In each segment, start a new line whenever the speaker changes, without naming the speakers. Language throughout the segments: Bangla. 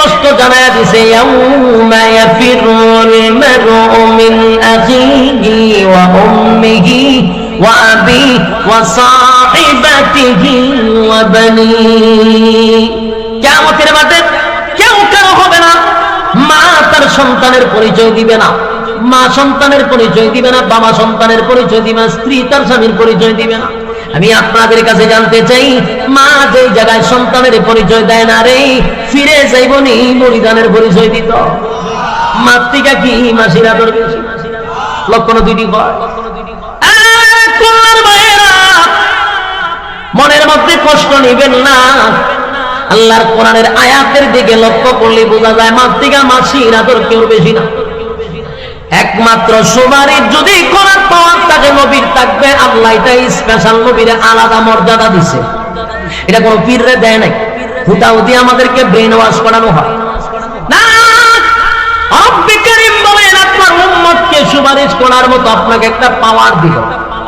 স্পষ্ট জানায়া দিছে ইয়াউমা ইয়াফিরুল মারউ মিন আখিহি ওয়া উম্মিহি ওয়া আবিহি ওয়া সাহিবাতিহি ওয়া বানিহি। কিয়ামতের মাঠে কেউ কারো হবে না, মা তার সন্তানের পরিচয় দিবে না, মা সন্তানের পরিচয় দিবে না, বাবা সন্তানের পরিচয় দিবে না, স্ত্রী তার স্বামীর পরিচয় দিবে না। আমি আপনাদের কাছে জানতে চাই, মা যে জায়গায় সন্তানের পরিচয় দেয় না রে, ফিরে যাইবনি বলিদানের পরিচয় দিত। মাতৃকা কি মাসির আদর বেশি? লক্ষণ দুইটি কয়। মনের মধ্যে কষ্ট নিবেন না। আল্লাহর কোরআনের আয়াতের দিকে লক্ষ্য করলে বোঝা যায় মাতৃকা মাসির আদর কেউ বেশি না। একমাত্র সুবারির যদি করার পাওয়ার থাকে নবীর থাকবে। আল্লাহ এটা স্পেশাল নবীরে আলাদা মর্যাদা দিছে, এটা কোনো পীররে দেয় নাই। হুদাহুদি আমাদেরকে ব্রেন ওয়াশ করানো হয় না। রব্বে কারীম বলেন আপনার উম্মতকে সুপারিশ করার মতো আপনাকে একটা পাওয়ার দিল।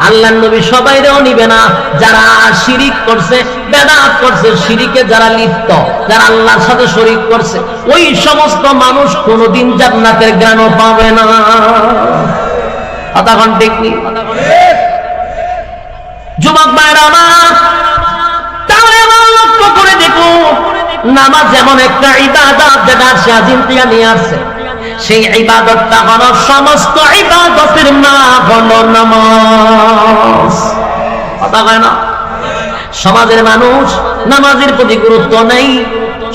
আল্লাহর নবী সবাইরেও নিবে না, যারা শিরিক করছে, বেদাত করছে, শিরিকে যারা লিপ্ত, যারা আল্লাহর সাথে শরীক করছে, ওই সমস্ত মানুষ কোনোদিন জান্নাতের ঘ্রাণও পাবে না। কথা ঠিক কি? যুবক ভাইরা আমার, তাহলে আমার লক্ষ্য করে দেখো, নামাজ এমন একটা ইবাদত যেটা শাজিম থেকে নিয়ে আসছে। সেই ইবাদতটা হলো সমস্ত ইবাদতের মা হলো নামাজ। কথা কয় না? সমাজের মানুষ নামাজের প্রতি গুরুত্ব নেই,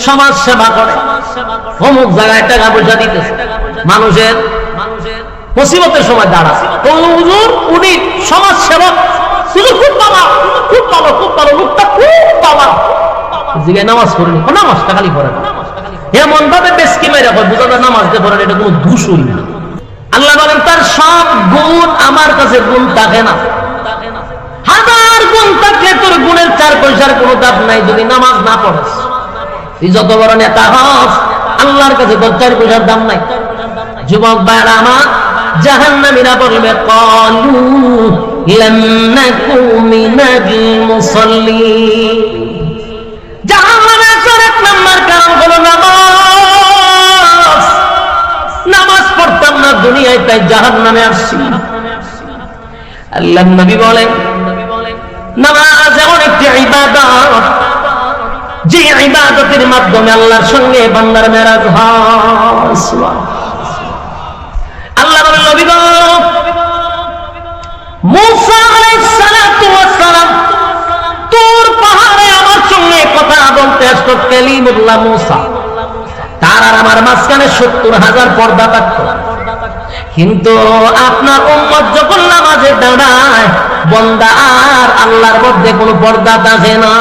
সমাজ সেবা করে, অমুক জায়গায় টাকা পয়সা দিতেছে, মানুষের মুসিবতের সময় দাঁড়ায়, হুজুর উনি সমাজ সেবক, খুব বাবা, খুব ভালো, খুব ভালো, লোকটা খুব বাবা, জিগায় নামাজ পড়েনি, নামাজটা খালি পড়ে না, এমন ভাবে বেশকি মেরে বোঝা যায় নামাজতে পড়েন, এটা কোনো দোষই না। আল্লাহ বলেন তার সব গুণ আমার কাছে গুণ থাকে না। হাজার গুণ থাকলে তোর গুণের 4 পয়সার কোনো দাম নাই যদি নামাজ না পড়েস। তুই যত বড় নেতা হস, আল্লাহর কাছে তোর 4 পয়সার দাম নাই। যুবক ভাইরা আমার, জাহান্নামীরা বলবে ক্বালু লাম নাকু মিনাল মুসাল্লিন। জাহান্নামের 1 নম্বর কারণ হলো নামাজ। নামাজ পড়তাম না দুনিয়ায়, তাই জাহান্নামে আসছি। আল্লাহর নবী বলেন নামাজ এমন একটি ইবাদত, যে ইবাদতের মাধ্যমে আল্লাহর সঙ্গে বান্দার মেরাজ হয়। আল্লাহ বলেন নবী গো, মুসা আলাইহিস সালাতু ওয়াস সালাম তুর পাহাড়ে আমার সঙ্গে কথা বলতে আসতো, কালিমুল্লাহ মুসা। তার আর আমার মাঝখানে 70,000 পর্দা থাকতো। কিন্তু আপনার উম্মত যখন নামাজে দাঁড়ায়, বান্দা আর আল্লাহর মধ্যে কোনো পর্দা থাকে না।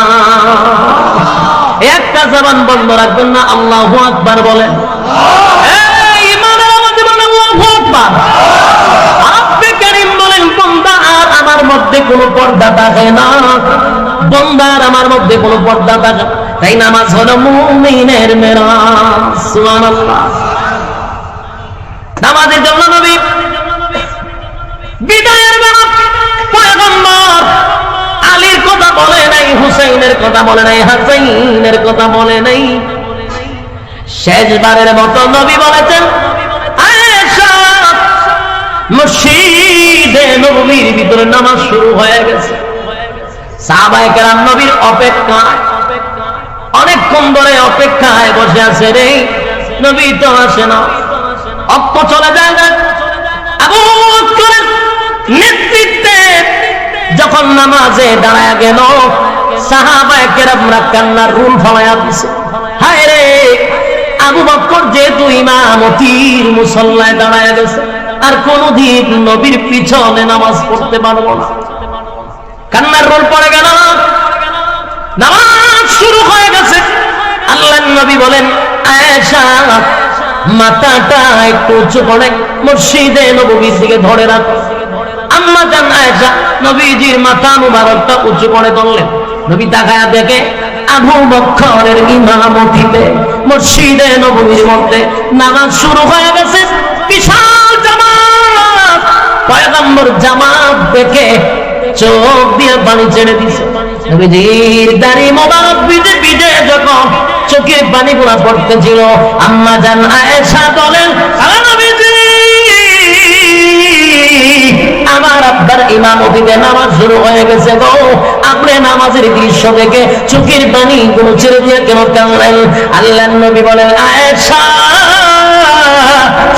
একটা জবান বন্ধ রাখবেন না, আল্লাহু আকবার বলেন। এই ইমানের মধ্যে বলেন আল্লাহু আকবার। রব্বে কারীম বলেন বান্দা আর আমার মধ্যে কোনো পর্দা থাকে না, বান্দা আর আমার মধ্যে কোনো পর্দা থাকে না। তাই নামাজ হলো মুমিনের মেরাজ। সুবহানাল্লাহ। নামাজের জন্য নবী বিদায়ের বেলা পয়গম্বর আলীর কথা বলে নাই, হুসাইনের কথা বলে নাই, হাসাইনের কথা বলে নাই। শেষবারের মতো নবী বলেছেন আয়েশা, মসজিদে নববীর ভিতরে নামাজ শুরু হয়ে গেছে। সাহাবায়ে কেরাম নবীর অপেক্ষায় অনেকক্ষণ ধরে অপেক্ষায় বসে আছে রে, নবী তো আসে না। অক্ষ চলে যায় না। আবু বকরের নেতৃত্বে যখন নামাজে দাঁড়ায় গেল, সাহাবায়ে কেরামরা কান্নার রুল ফালায়া দিছে। হায় রে, আবু বকর যেহেতু ইমামতির মুসল্লায় দাঁড়ায় গেছে, আর কোনদিন নবীর পিছনে নামাজ পড়তে পারবো না। কান্নার রোল পড়ে গেল, নামাজ শুরু হয়ে গেছে। আল্লাহর নবী বলেন আয়েশা, মাথাটা একটু উঁচু করে মসজিদে নববীর দিকে ধরে রাখো। আম্মা জান আয়েশা নবীজির মাথা মুবারকটা উঁচু করে ধরলেন। নবী তাকায়া দেখে আবু বকরের ইমামতিতে মসজিদে নববীর মধ্যে নামাজ শুরু হয়ে গেছে। বিশাল জামাত, পয়গম্বর জামাত দেখে চোখ দিয়ে পানি ছেড়ে দিছে। নবীজির দাড়ি মোবারক ভিজে ভিজে যখন চোখের পানিগুলো পড়তেছিল। আম্মা জান আয়েশা বলেন, আমার আব্বার ইমামতিতে নামাজ শুরু হয়ে গেছে গো, আপনি নামাজের দৃশ্য দেখে চোখের পানিগুলো ছেড়ে দিয়ে কেন কাঁদলেন? আল্লাহর নবী বলেন, আয়েশা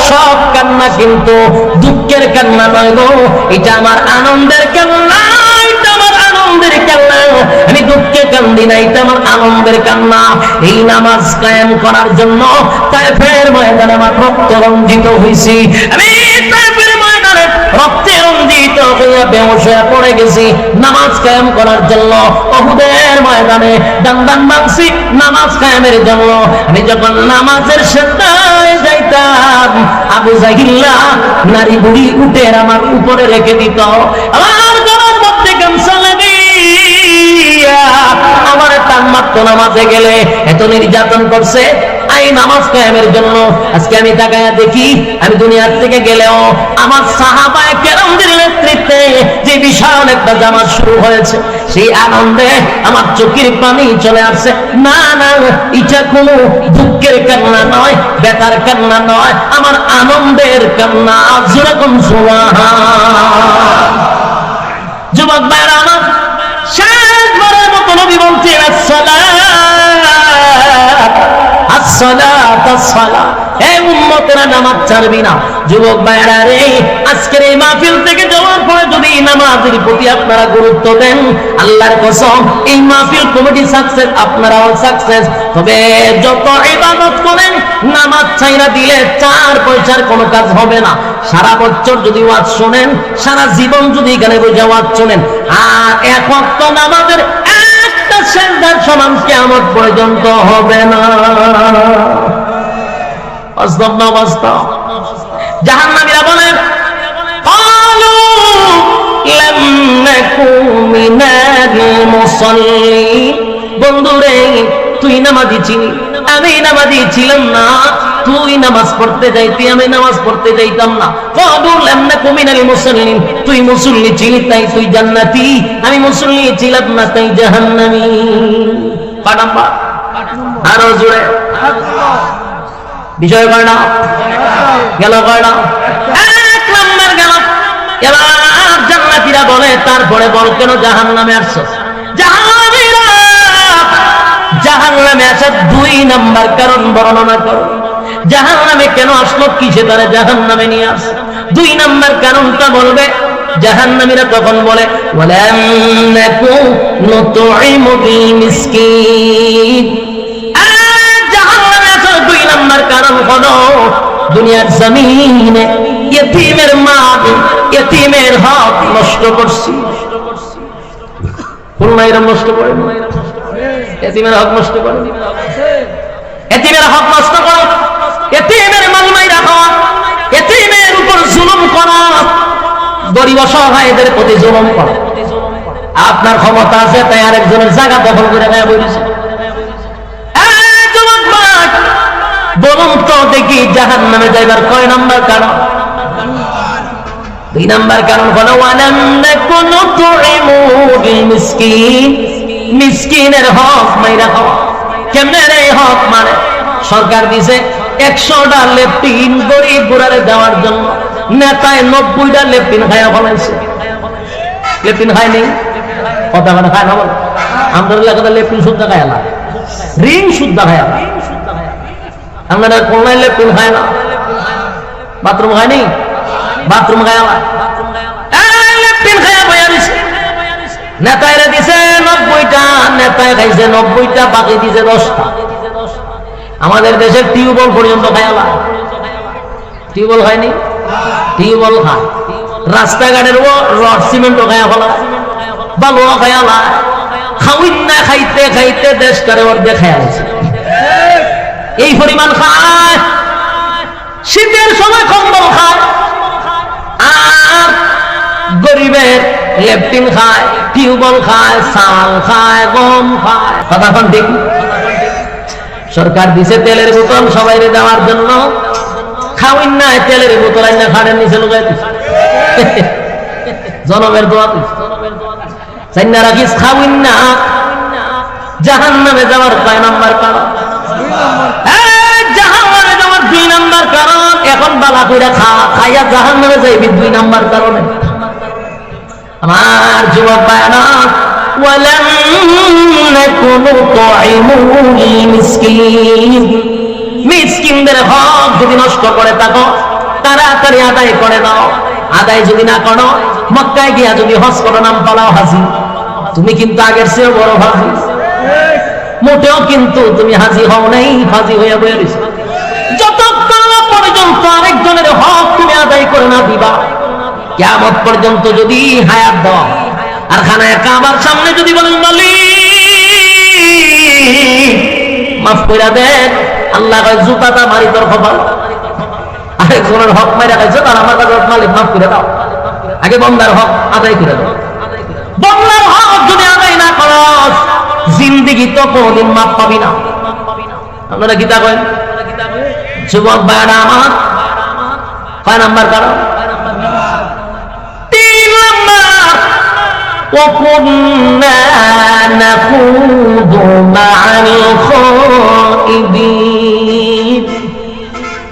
সব কান্না কিন্তু দুঃখের কান্না নয় গো, এটা আমার আনন্দের কান্না, এটা আমার আনন্দের কান্না। আমি দুঃখে কান্দি না, এটা আমার আনন্দের কান্না। এই নামাজ কায়েম করার জন্য তায়েফের ময়দানে আমার রক্ত রঞ্জিত হয়েছি, আমি তায়েফের ময়দানে রক্তে রঞ্জিত হইয়া বেহুশ হয়ে পড়ে গেছি নামাজ কায়েম করার জন্য। উহুদের ময়দানে দান মাংসি নামাজ কায়েমের জন্য। আমি যখন নামাজের সেজদায় যাইতাম, আবু জাহিল্লা নারী বুড়ি উঠে আমার উপরে রেখে দিত, আমার গলার মধ্যে গামছা লাগিয়ে আমার টান মারত নামাজে গেলে। এত নির্যাতন করছে এই নামাজ কায়েমের জন্য। আজকে আমি তাকায়া দেখি, আমি দুনিয়ার থেকে গেলেও আমার সাহাবায়ে কেরামদের নেতৃত্বে যে বিশাল একটা জামাত শুরু হয়েছে, সেই আনন্দে আমার চোখের পানি চলে আসছে। না না, এটা কোনো দুঃখের কান্না নয়, ব্যথার কান্না নয়, আমার আনন্দের কান্না। যেরকম সুবহান। যুবক ভাইরা আমার, শেষবারের মতো নবী বলছেন, আসসালাত আসসালাত, হে উম্মতেরা নামাজ ছাড়বি না। যুবক ভাইরা রে, আজকের এই মাহফিল থেকে যাওয়ার পরে যদি নামাজের প্রতি আপনারা গুরুত্ব দেন, আল্লাহর কসম এই মাহফিল কমিটি সাকসেস, আপনারাও সাকসেস। তবে যত ইবাদত করেন, নামাজ ছাইরা দিলে 4 পয়সার কোনো কাজ হবে না। সারা বছর যদি ওয়াজ শোনেন, সারা জীবন যদি এখানে বসে ওয়াজ শোনেন, আর এক ওয়াক্ত নামাজের একটা সেজদার সমান কিয়ামত পর্যন্ত হবে না। বাস্তব না বাস্তব? জাহান্নামীরা বলেন, ক্বালু লাম নাকু মিনাল মুসাল্লিন। বন্ধুরে, তুই নামাজি ছিলি, আমি নামাজি ছিলাম না। তুই নামাজ পড়তে যাইতি, আমি নামাজ পড়তে যাইতাম না। ক্বালু লাম নাকু মিনাল মুসাল্লিন। তুই মুসল্লি ছিলি তাই তুই জান্নাতি, আমি মুসল্লি ছিলাম না তাই জাহান্নামী। পাঠাম্বা আরো জোরে বিষয় কয় না গেল, কয় না? 1 নাম্বার গেল। এবার জান্নাতীরা বলে, তারপরে বল কেন জাহান্নামে আসছো? জাহান্নামীরা জাহান্নামে আসার 2 নাম্বার কারণ বর্ণনা করো। জাহান্নামে কেন আসলো, কিসে তারা জাহান্নামে নিয়ে আসছে? 2 নাম্বার কারণটা বলবে। জাহান্নামীরা তখন বলে, ওয়ালাম নাকু নুতঈমুল মিসকিন। নাম্বার কারণ হলো, দুনিয়ার জমিনে ইতিমের মাল, ইতিমের হক নষ্ট করছি। কোন মায়েরা নষ্ট করে? ইতিমের হক নষ্ট করে, ইতিমের হক নষ্ট করা, ইতিমের মাল মাইরা খাওয়া, ইতিমের উপর জুলুম করা, গরিব অসহায়দের প্রতি জুলুম করা। আপনার ক্ষমতা আছে তাই আরেকজনের জায়গা দখল করে নেওয়া বলেছে। বলুন তো দেখি, জাহান্নামে যাইবার কয় নাম্বার কারণ? 2 নাম্বার কারণ হলো, ওয়ালাম নাকু নুতঈমুল মিসকিন। মিসকিনের হক মাইরা খাওয়া। কেমনে রে হক মানে? সরকার দিছে 100টা লেপটিন গরিব বুড়ারে দেওয়ার জন্য, নেতায় 90টা লেপটিন খায়া ফলাইছে। লেপটিন খায় নেই, কথা কথা খায় না বল। আমাদের এলাকাতে লেপটিন শুদ্ধ খায় না, রিং শুদ্ধ খায় না। আপনারা কোন লেপটিন খায় না? বাথরুম খায়নি, বাথরুম খায় না, লেপটিন খায়া বয়া দিছে। নেতাইরে দিছে 90টা, নেতায় খাইছে 90টা, বাকি দিছে 10টা। আমাদের দেশের টিউবওয়েল পর্যন্ত খায়ালা। টিউবওয়েল খায়নি, টিউবওয়েল খায়। রাস্তাঘাটের রড সিমেন্টও খায়া ফেলা, বালুও খায়ালা। খাউইন না খাইতে খাইতে দেশটারে অর্ধেক খায়া গেছে। এই পরিমাণ খায়। শীতের সময় কম্বল খায়, আর গরিবের লেপটিন খায়, টিউবওয়েল খায়, চাল খায়, গম খায়। কথা কোন ঠিক? সরকার দিছে তেলের বোতল সবাই দেওয়ার জন্য, খাওয়াইন না তেলের বোতল আইনা খাড়ের নিচে লুকাই দিছে। জনমের দোয়া চাইনা রাখিস, খাওয়াইন না। জাহান্নামে যাওয়ার 5 নাম্বার কারণ জাহান্নামে যাওয়ার 2 নাম্বার কারণ এখন বালা কইরা খাইয়া জাহান্নামে যাইবি 2 নাম্বার কারণে। আমার যুবক ভাইরা, ওয়ালাম নাকুনু তুইমুল মিসকিন, মিসকিনদের হক যদি নষ্ট করে থাকো তাড়াতাড়ি আদায় করে দাও। আদায় যদি না করো, মক্কায় গিয়া যদি হজ করো, নাম পালাও হাজি, তুমি কিন্তু আগের চেয়ে বড় হাজি। মোটেও কিন্তু তুমি হাজি হও নাই, হাজি হইয়া বইয়া রইছো। যতক্ষণ পর্যন্ত আরেকজনের হক তুমি আদায় করে না দিবা, কিয়ামত পর্যন্ত যদি হায়াত দাও আর খানায় কাবার সামনে যদি বলেন মালিক মাফ কইরা দেন, আল্লাহ কয় জুতাটা মারি তোর কপাল। আরেকজনের হক মাইরা খাইছো, তার আমার কাছে মালিক মাফ করে দাও, আগে বন্দার হক আদায় করে দাও। বন্দার হক যদি আদায় না করো, জিন্দেগি তো কোনদিন মাফ পাবি না। আপনারা গীতা করেন যুবক ভাইরা আমার, 5 নাম্বার কারণ। 3 নাম্বার, وَكُنَّا نَخُوضُ مَعَ الْخَائِضِينَ।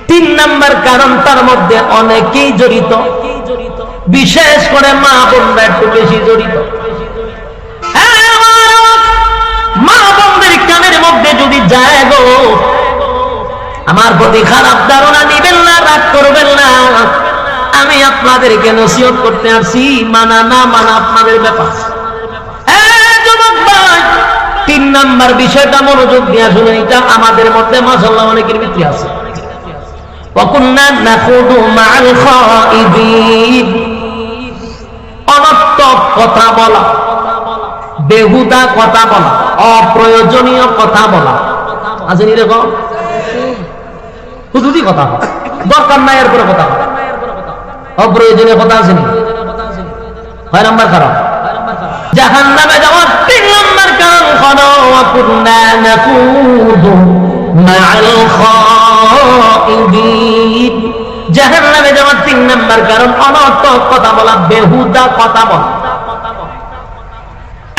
3 নাম্বার কারণ, তার মধ্যে অনেকেই জড়িত, বিশেষ করে মা বোনরা একটু বেশি জড়িত। মা বোনদের কানের মধ্যে যদি যায় গো, আমার প্রতি খারাপ ধারণা নিবেন না, রাগ করবেন না, আমি আপনাদেরকে নসিহত করতে আসছি, মানা না মানা আপনাদের ব্যাপার। 3 নাম্বার বিষয়টা মনোযোগ দিয়ে শুনে, এটা আমাদের মধ্যে মাশাআল্লাহ অনেকের ভিতরে আছে। ওয়াকুন্না নাখুদু মা'আল খাইদিন, অনর্থক কথা বলা, বেহুদা কথা বলা, অপ্রয়োজনীয় কথা বলা, আছে নি এরকম? হুজুরি কথা দরকার নাই এর পরে কথা, অপ্রয়োজনীয় কথা আছে নি? 6 নাম্বার কারণ জাহান্নামে যাওয়ার 3 নাম্বার কারণ হলো ওয়াকুন্না নাকুদু মা'আল খাইদিন। জাহান্নামে যাওয়ার 3 নাম্বার কারণ অনর্থক কথা বলা, বেহুদা কথা বলা।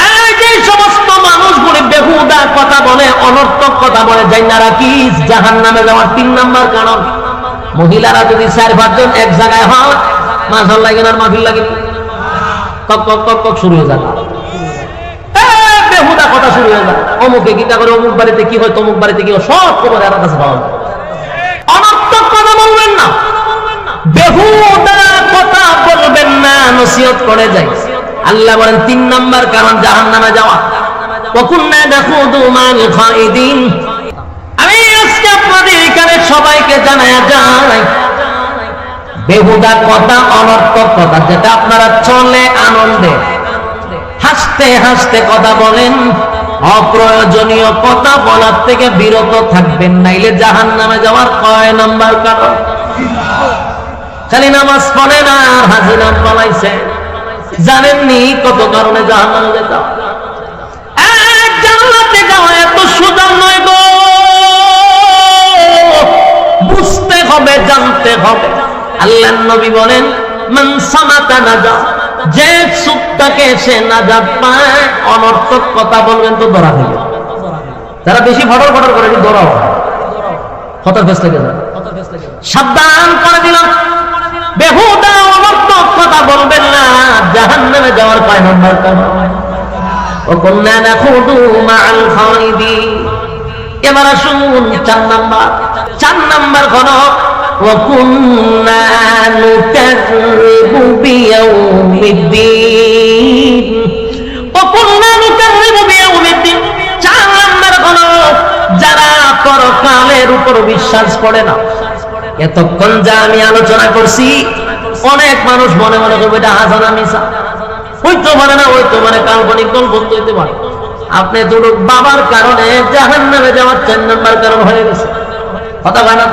এই যে সমস্ত মানুষগুলো বেহুদা কথা বলে, অনর্থক কথা বলে, জান্নারা কি জাহান্নামে যাওয়ার 3 নাম্বার কারণ। মহিলারা যদি 4-5 জন এক জায়গায় হয়, মাশাআল্লাহ কেনার মাহফিল লাগে, টক টক টক টক শুরু হয়ে যায়, বেহুদা কথা শুরু হয়ে যায়। অমুকে গীতা করে, অমুক বাড়িতে কি হয়, তমুক বাড়িতে কি হয়, সব খবর এর কাছে পাওয়া যায়। অনর্থক কথা বলবেন না, বেহুদা কথা বলবেন না, নসিহত করে যাই। আল্লাহ বলেন 3 নাম্বার কারণ জাহান্নামে যাওয়া, ওয়াকুন্না নাখুদু মা'আল খাইদিন। আমি আজকে আপনাদের এখানে সবাইকে জানায়া যাই, বেহুদা কথা, অনর্থক কথা, যেটা আপনারা চলে আনন্দে হাসতে হাসতে কথা বলেন, অপ্রয়োজনীয় কথা বলার থেকে বিরত থাকবেন, নাইলে জাহান্নামে যাওয়ার 6 নাম্বার কারণ। খালি নামাজ পড়ে না আর হাজি নাম বলাইছে, জানেননি কত কারণে জাহান্নামে যেতে হয়। জান্নাতে যাওয়া এত সোজা নয় গো, বুঝতে হবে, জানতে হবে। আল্লাহর নবী বলেন মান সামাতা নাজা, যে চুপ থাকে সে নাজাত পায়। অনর্থক কথা বলবেন তো ধরা দিবে, যারা বেশি ফটর ফটর করে ধরা হয়, ফটর ফেস লেগে যায়। সাবধান করে দিলাম, বেহুদা অনর্থক কথা বলবেন না, জাহান্নামে যাওয়ার 5 নাম্বার কারণ। ওয়াকুন্না নাখুদু মা'আল খাইদিন। এবার আসুন 4 নাম্বার। 4 নাম্বার হলো ওয়াকুন্না নুকাযযিবু বিয়াউমিদ্দিন। ওয়াকুন্না নুকাযযিবু বিয়াউমিদ্দিন। 4 নাম্বার হলো যারা পরকালের উপর বিশ্বাস করে না। এতক্ষণ যা আমি আলোচনা করছি, অনেক মানুষ মনে মনে করবে এটা হাসানা মিশা, হইতে পারে না, হইতে পারে কাল্পনিক গল্প হইতে পারে। আপনি দুটো বাবার কারণে জাহান্নামে যাওয়ার 4 নাম্বার কারণ হয়ে গেছে। কথা হয় না?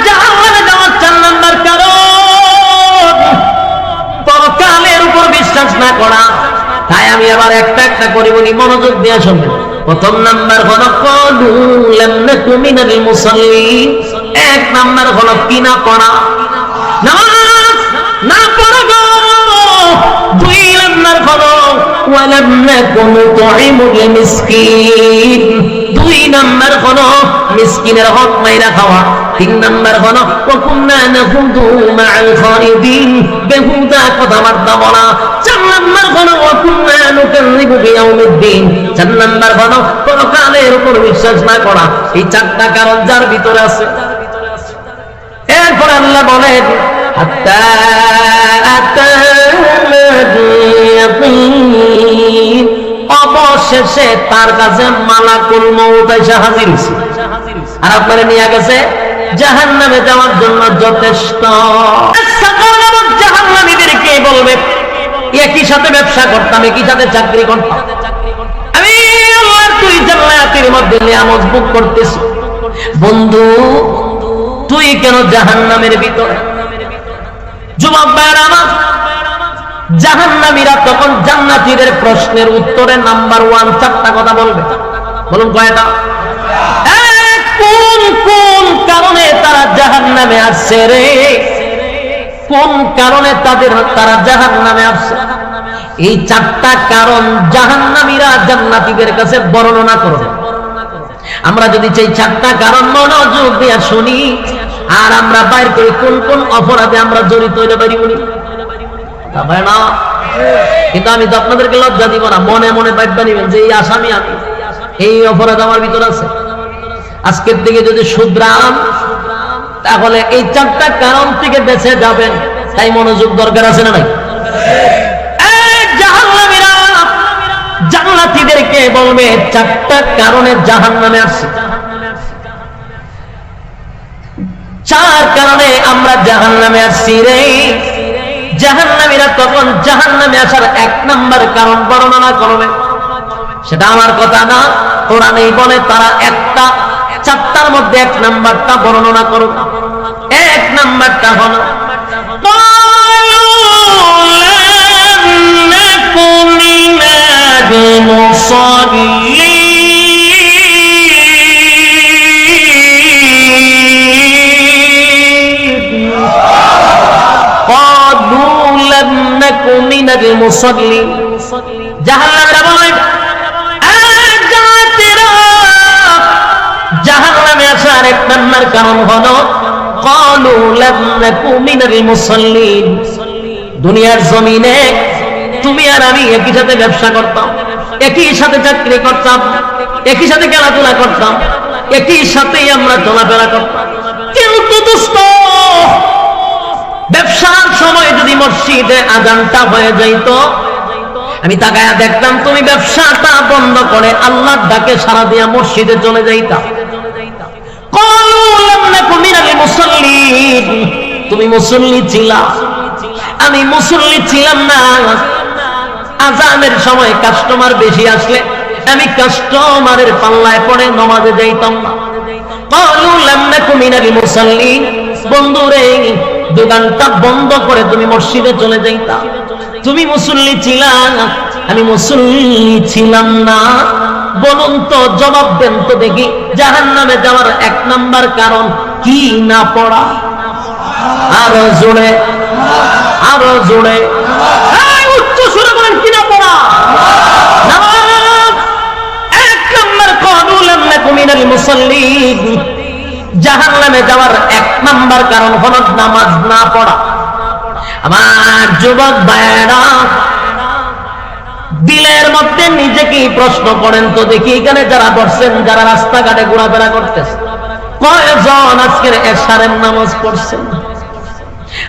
জাহান্নামে যাওয়ার 4 নাম্বার কারণ পরকালের উপর বিশ্বাস না করা। তাই আমি আবার একটা একটা করে বলি, মনোযোগ দিয়ে শুনবেন। প্রথম নাম্বার হলো ক্বালু লাম নাকু মিনাল মুসাল্লিন। 1 নাম্বার হলো কি না পড়া, নামাজ না পড়া গো। 2 নাম্বার হলো ওয়ালাম নাকু নুতঈমুল মিসকিন। 2 নাম্বার হলো মিসকিনের হক মাইরা খাওয়া। 3 নাম্বার হলো ওয়া কুননা নাখুদু মাআল খালিদিন, বেহুদা কথাবার্তা বলা। 4 নাম্বার হলো ওয়া কুননা নুকাযযিবু বিয়াউমিদ্দিন। 4 নাম্বার হলো পরকালের উপর বিশ্বাস না করা। এই 4টা কারণ যার ভিতরে আছে। এরপর আল্লাহ বলেন হাত্তা আতানাল ইয়াকিন, অবশেষে তার কাছে মালাকুল মউত এসে হাজির হইছে, আর আপনারা নিয়ে গেছে জাহান্নামে যাওয়ার জন্য যথেষ্ট। জাহান্নামীদেরকে বলবে একই সাথে ব্যবসা করতাম, একই সাথে চাকরি করতাম, আমি আল্লাহর তুই জান্নাতের মধ্যে নিয়ামত ভোগ করতেছি, বন্ধু তুই কেন জাহান্নামের ভিতরে? যুবক ভাইরা আমার, জাহান্নামীরা তখন জান্নাতীদের প্রশ্নের উত্তরে নাম্বার 1 4টা কথা বলবে। বলুন কয়টা? কোন কোন কারণে তারা জাহান্নামে আসছে রে? কোন কারণে তারা জাহান্নামে আসছে? এই 4টা কারণ জাহান্নামীরা জান্নাতীদের কাছে বর্ণনা করবে। আমরা যদি সেই 4টা কারণ মনোযোগ দিয়ে শুনি আর আমরা বাইর করি কোন কোন অপরাধে আমরা জড়িত হইতে পারি উনি না, কিন্তু আমি তো আপনাদেরকে লজ্জা দিব না, মনে মনে বাইরটা নিবেন যে এই আসামি আমি, এই অপরাধ আমার ভিতর আছে। আজকের থেকে যদি শুধরাম তাহলে এই 4টা কারণ থেকে বেঁচে যাবেন, তাই মনোযোগ দরকার আছে না নাই? জাহান্নামীরা জান্নাতীদেরকে বলবে 4টা কারণে জাহান্নামে আসছে, 4 কারণে আমরা জাহান্নামে আসছি রে। জাহান্নামীরা তখন জাহান্নামে আসার 1 নাম্বার কারণ বর্ণনা করবে। সেটা আমার কথা না, কোরআনেই বলে তারা 4টার মধ্যে 1 নাম্বারটা বর্ণনা করবে। 1 নাম্বারটা হলো জাহান্নামে আসার 1 নাম্বার কারণ হলো ক্বালু লাম নাকু মিনাল মুসাল্লিন। দুনিয়ার জমিনে তুমি আর আমি একই সাথে ব্যবসা করতাম, একই সাথে চাকরি করতাম, একই সাথে খেলাধুলা করতাম, একই সাথেই আমরা চলাফেরা করতাম, কিন্তু দোস্ত ব্যবসার সময় যদি মসজিদে আজানটা হয়ে যাইত, আমি তাকায়া দেখতাম তুমি ব্যবসাটা বন্ধ করে আল্লাহর ডাকে সাড়া দিয়া মসজিদে চলে যাইতা। তুমি মুসল্লি ছিলা, আমি মুসল্লি ছিলাম না। আজানের সময় কাস্টমার বেশি আসলে আমি কাস্টমারের পাল্লায় পড়ে নামাজে যাইতাম না। বন্ধুরে, দোকানটা বন্ধ করে তুমি মসজিদে চলে যাইতা। তুমি মুসল্লি ছিলা, আমি মুসল্লি ছিলাম না। বলুন তো, জবাব দেন তো দেখি, জাহান্নামে যাওয়ার 1 নাম্বার কারণ কি না পড়া? আরো জোরে, আরো জোরে, উচ্চ সুরে বলেন কি না পড়া? নামাজ 1 নাম্বার কানুলাম নাকু মিনাল মুসাল্লিন। জাহান্নামে যাওয়ার 1 নাম্বার কারণ হলো নামাজ না পড়া। আমার যুবক ভাইরা, দিলের মধ্যে নিজেকে প্রশ্ন করেন তো দেখি, এখানে যারা বসছেন, যারা রাস্তাঘাটে ঘোরাফেরা করতেছে, কয়জন আজকের এশারের নামাজ পড়ছেন?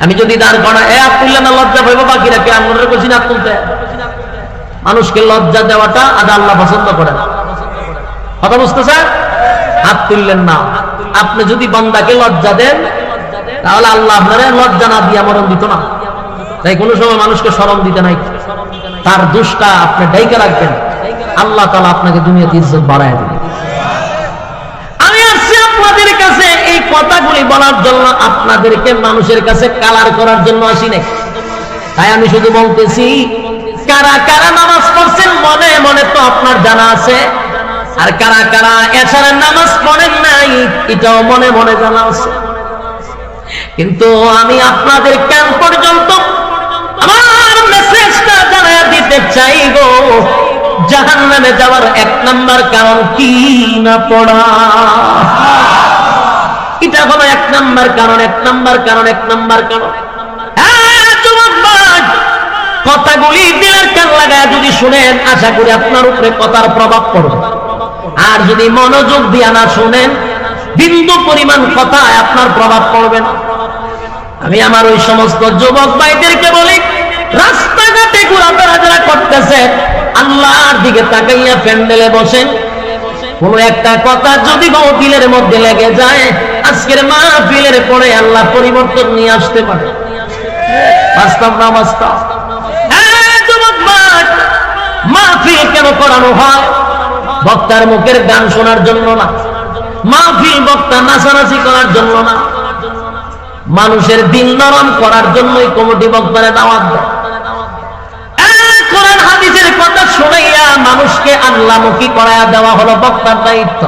আমি যদি দাঁড় করা হাত তুললে না লজ্জা পাইব, বাকিরা কে আমরা বলছি না তুলতে? মানুষকে লজ্জা দেওয়াটা আজ আল্লাহ পছন্দ করে না। কথা বুঝতেছে? হাত তুললেন না। আপনি যদি বান্দাকে লজ্জা দেন তাহলে আল্লাহ আপনারা লজ্জা না দিয়া মরণ দিত না। তাই কোনো সময় মানুষকে শরম দিতে নাই, তার দোষটা আপনি ডাইকা রাখবেন, আল্লাহ তাআলা আপনাকে দুনিয়াতে ইজ্জত বাড়ায় দিবেন। আমি আসছি আপনাদের কাছে এই কথাগুলি বলার জন্য, আপনাদেরকে মানুষের কাছে কালার করার জন্য আসি নাই। তাই আমি শুধু বলতেছি, কারা কারা নামাজ পড়ছেন মনে মনে তো আপনার জানা আছে, আর কারা কারা এশারের নামাজ পড়েন নাই এটাও মনে মনে জানা আছে। কিন্তু আমি আপনাদের কান পর্যন্ত আমার মেসেজটা জানাইয়া দিতে জানতে চাই গো জাহান্নামে যাওয়ার 1 নাম্বার কারণ কি না পড়া। এটা হলো 1 নাম্বার কারণ, 1 নাম্বার কারণ, 1 নাম্বার কারণ। কথাগুলি দিলের কান লাগায় যদি শুনেন, আশা করি আপনার উপরে কথার প্রভাব পড়বে। আর যদি মনোযোগ দিয়া না শুনেন, বিন্দু পরিমাণ কথায় আপনার প্রভাব পড়বে না। আমি আমার ওই সমস্ত যুবক ভাইদেরকে বলি, রাস্তাঘাটে ঘোরাফেরা যারা করতেছে, আল্লাহর দিকে তাকাইয়া প্যান্ডেলে বসেন। কোন একটা কথা যদি দিলের মধ্যে লেগে যায়, আজকের মাহফিলের পরে আল্লাহ পরিবর্তন নিয়ে আসতে পারে। বাস্তব না বাস্তব? মাহফিল কেন করানো হয়? বক্তার মুখের গান শোনার জন্য না, মাহফিল বক্তা নাচানাচি করার জন্য না, মানুষের দিল নরম করার জন্যই কমিটি বক্তারে দাওয়াত দেয়। কোরআন হাদিসের কথা শুনাইয়া মানুষকে আল্লাহমুখী করাইয়া দেওয়া হলো বক্তার দায়িত্ব।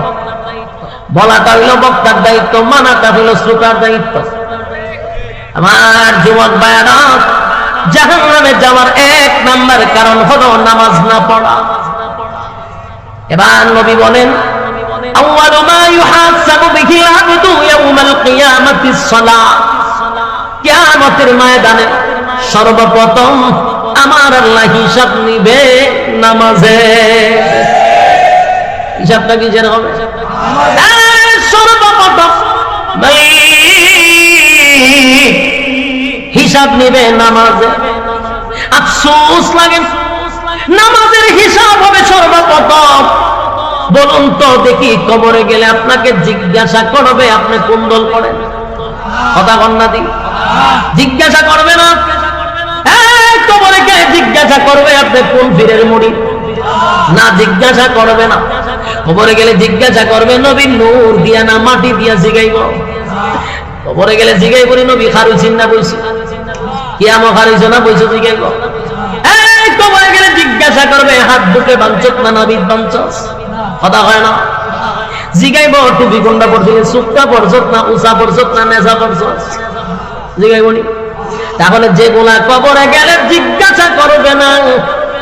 বলাটা হইল বক্তার দায়িত্ব, মানাটা হইল শ্রোতার দায়িত্ব। আমার যুবক ভাইয়েরা, জাহান্নামে যাওয়ার 1 নাম্বার কারণ হলো নামাজ না পড়া। এবার নবী বলেন, আউয়ালু মা ইউহাসাবু বিহি আবদু ইয়াউমাল কিয়ামাতিস সালাহ। কিয়ামতের ময়দানে সর্বপ্রথম আমার আল্লাহ হিসাব নিবে নামাজে। হিসাবটা কি যেন হবে? সর্বপ্রথম হিসাব নিবে নামাজে। আফসোস লাগে, নামাজের হিসাব হবে সর্বপ্রথম। বলুন তো দেখি, কবরে গেলে আপনাকে জিজ্ঞাসা করবে আপনি কোন দল করেন? কথা কন্যা দি জিজ্ঞাসা করবে না? কবরে গেলে জিজ্ঞাসা করবে আপনি কোন পীরের মুরিদ? না, জিজ্ঞাসা করবে না। কবরে গেলে জিজ্ঞাসা করবে নবী নূর দিয়া না মাটি দিয়া জিগাইব। কবরে গেলে জিগাইব নবী খারুইছেন না বইছি, কিয়ামত খারুইছ না বইছো জিগাইব। কবরে গেলে জিজ্ঞাসা করবে হাত বুকে বাঞ্চত না নাবিদ বাঞ্চস? কথা হয় না? জিগাইব টুপি কোনটা পড়ছিলে, সুক্তা পড়ছত না উষা পড়ছত না নেশা পড়ছস? জিগাইব নি? তাহলে যেগুলা কবরে গেলে জিজ্ঞাসা করবে না,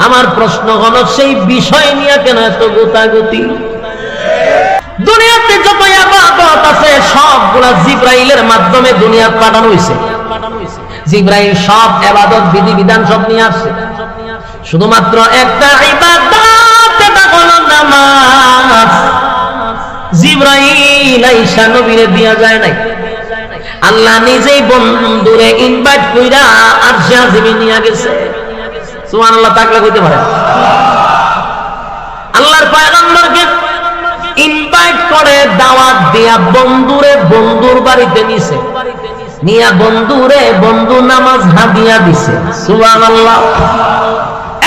আমার প্রশ্ন হলো সেই বিষয় নিয়ে কেন এত গোতাগুতি? দুনিয়াতে যত ইবাদত আছে সবগুলা জিবরাইলের মাধ্যমে দুনিয়াতে পাঠানো হয়েছে। জিবরাইল সব ইবাদত বিধি বিধান সব নিয়ে আসছে। শুধুমাত্র একটা ইবাদত, এটা হলো নামাজ। জিবরাইল আইসা নবীরে দিয়া যায় নাই, আল্লাহ নিজেই বন্ধুরে ইনভাইট কইরা আরশে আজিমে নিয়ে গেছে। সুবহানাল্লাহ, তাকলা কইতে পারে? আল্লাহর পয়গম্বরকে ইনভাইট করে দাওয়াত দিয়া বন্ধুরে বন্ধুর বাড়িতে নিছে, নিয়া বন্ধুরে বন্ধু নামাজ হাদিয়া দিছে। সুবহানাল্লাহ।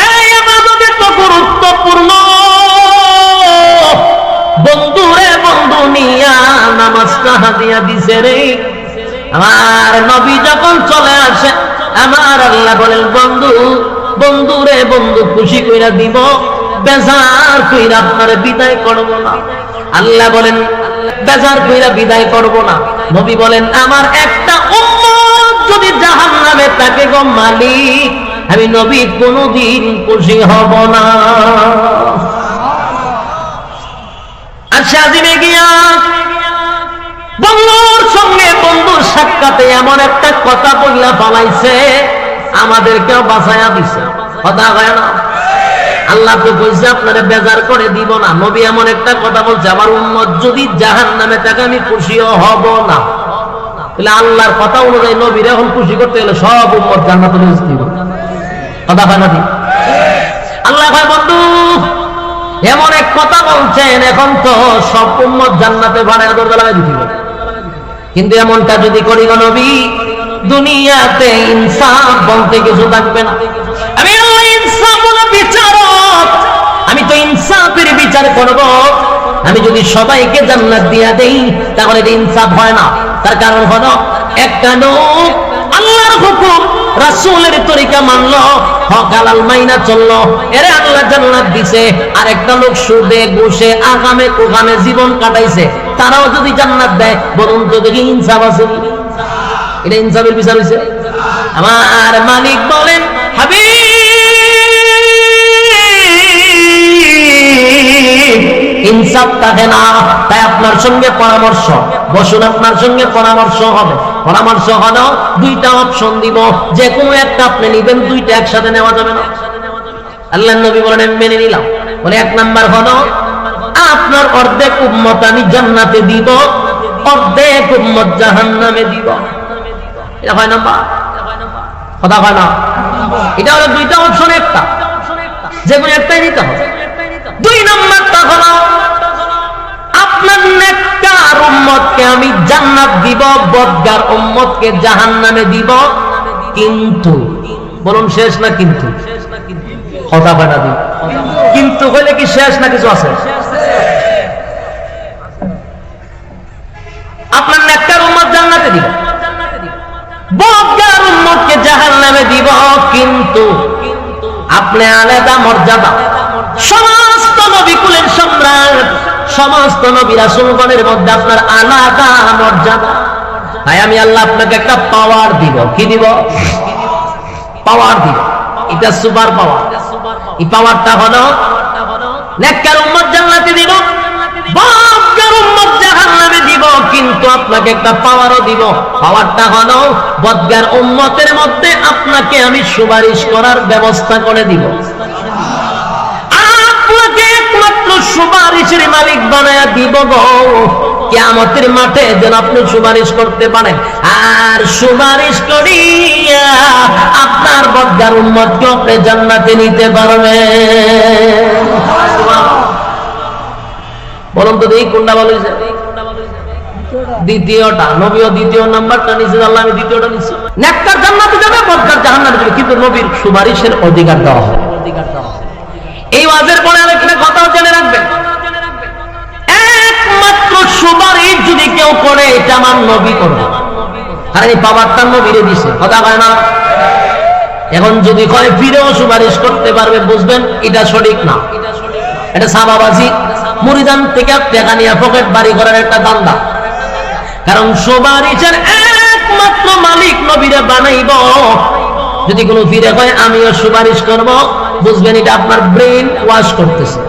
এই ইবাদত তো গুরুত্বপূর্ণ। বন্ধুরে বন্ধু নিয়া নামাজটা হাদিয়া দিছে রে। আমার নবী যখন চলে আসে, আমার আল্লাহ বলেন বন্ধু বন্ধুরে বন্ধু খুশি কইরা দিব, বেজার কইরা আপনারে বিদায় করব না। আল্লাহ বলেন বেজার কইরা বিদায় করব না। নবী বলেন আমার একটা উম্মত যদি জাহান্নামে থাকে গো মালিক, আমি নবী কোনদিন খুশি হব না। আচ্ছা, আজিমে গিয়া বন্ধুর সঙ্গে বন্ধুর সাক্ষাতে এমন একটা কথা বললা পালাইছে, আমাদেরকেও বাঁচাইয়া দিছে। কথা হয় না? আল্লাহ তো কইছে আপনারা বেজার করে দিব না। নবী এমন একটা কথা বলছে, আমার উম্মত যদি জাহান্নামে থাকে আমি খুশিও হব না। তাহলে আল্লাহর কথা অনুযায়ী নবীর এখন খুশি করতে গেলে সব উম্মত জান্নাতে দিব। কথা হয় না? আল্লাহ কয় বন্ধু এমন এক কথা বলছেন, এখন তো সব উম্মত জান্নাতে ভাড়া দরজা লাগাই দিতে হবে। কিন্তু এমনটা যদি করি গো নবী, দুনিয়াতে ইনসাফ বলতে কিছু থাকবে না। আমি ইনসাফ হলো বিচারক, আমি তো ইনসাফের বিচার করব। আমি যদি সবাইকে জান্নাত দিয়া দেই তাহলে এটা ইনসাফ হয় না। তার কারণ হলো একটা লোক আল্লাহর হুকুম রাসূলের তরিকা মানলো, হক হালাল মাইনা চললো, এরে আল্লাহ জান্নাত দিছে। আর একটা লোক সুদে ঘুষে আগামে কোগামে জীবন কাটাইছে, তারাও যদি জান্নাত দেয়, বলুন তো দেখি ইনসাফ আছে? এটা ইনসাফের বিচার হইছে? আমার মালিক বলেন হাবিব হিসাব থাকে না। তাই আপনার সঙ্গে পরামর্শ বসুন, আপনার সঙ্গে পরামর্শ হবে। পরামর্শ হলো দুইটা অপশন দিব, যে কোনো একটা আপনি নেবেন, দুইটা একসাথে নেওয়া যাবে না। আল্লাহর নবী বলেন আমি মেনে নিলাম। বলে এক নাম্বার হলো আপনার অর্ধেক উম্মত আমি জান্নাতে দিব, অর্ধেক উম্মত জাহান্নামে দিব। এটা হয় না? কথা হয় না? এটা হলো দুইটা অপশন, একটা যে কোনো একটাই নিতে হবে। দুই নাম্বারটা হলো আপনার নেককার উম্মতকে আমি জান্নাত দিব, বদকার উম্মতকে জাহান্নামে দিব। কিন্তু বলুন শেষ না কিন্তু? কথা হয় না? কিন্তু হইলে কি শেষ না কিছু আছে? আপনার নেককার উম্মত জান্নাতে দিব, বদকার উম্মতকে জাহান্নামে দিব। কিন্তু আপনি আলাদা মর্যাদা, সমস্ত নবী কুলের সম্রাট, সমস্ত নবী রাসূলগণের মধ্যে আপনার আলাদা মর্যাদা। তাই আমি আল্লাহ আপনাকে একটা পাওয়ার দিব। কি দিব? পাওয়ার দিব। এটা সুপার পাওয়ার। এই পাওয়ারটা হলো নেককার উম্মত জান্নাতে দিব, বদকার উম্মত জাহান্নামে দিব। কিন্তু আপনাকে একটা পাওয়ারও দিব। পাওয়ারটা হলো বদকার উম্মতের মধ্যে আপনাকে আমি সুপারিশ করার ব্যবস্থা করে দিব। আপনাকে একমাত্র সুপারিশের মালিক বানায়া দিব গো, কিয়ামতের মাঠে যেন আপনি সুপারিশ করতে পারেন। আর সুপারিশ করিয়া আপনার বদকার উম্মতকে আপনি জান্নাতে নিতে পারবেন। বলুন তো দেখি কোনটা বলেছে? দ্বিতীয়টা। নবীও দ্বিতীয় নাম্বারটা নিচে, আল্লাহ আমি দ্বিতীয়টা নিচ্ছি। নেককার জান্নাতে যাবে, বদকার জাহান্নামে যাবে, কিন্তু নবীর সুপারিশের অধিকার দেওয়া হবে। এই ওয়াজের পরে আরেকটা কথা জেনে রাখবেন, একমাত্র সুপারিশ যদি কেউ করে এটা আমার নবী করবে। আর এই পাওয়ারটা নবীরে দিছে। কথা হয় না? এখন যদি কয় ফিরেও সুপারিশ করতে পারবে, বুঝবেন এটা সঠিক না, এটা সাবাবাজি, মুরিদান থেকে টাকা নিয়ে পকেট বাড়ি করার একটা দান্দা। কারণ সুপারিশের একমাত্র মালিক নবীরে বানাইব। যদি কোনো ফিরে কয় আমিও সুপারিশ করব, বুঝবেন এটা আপনার ব্রেন ওয়াশ করতেছে।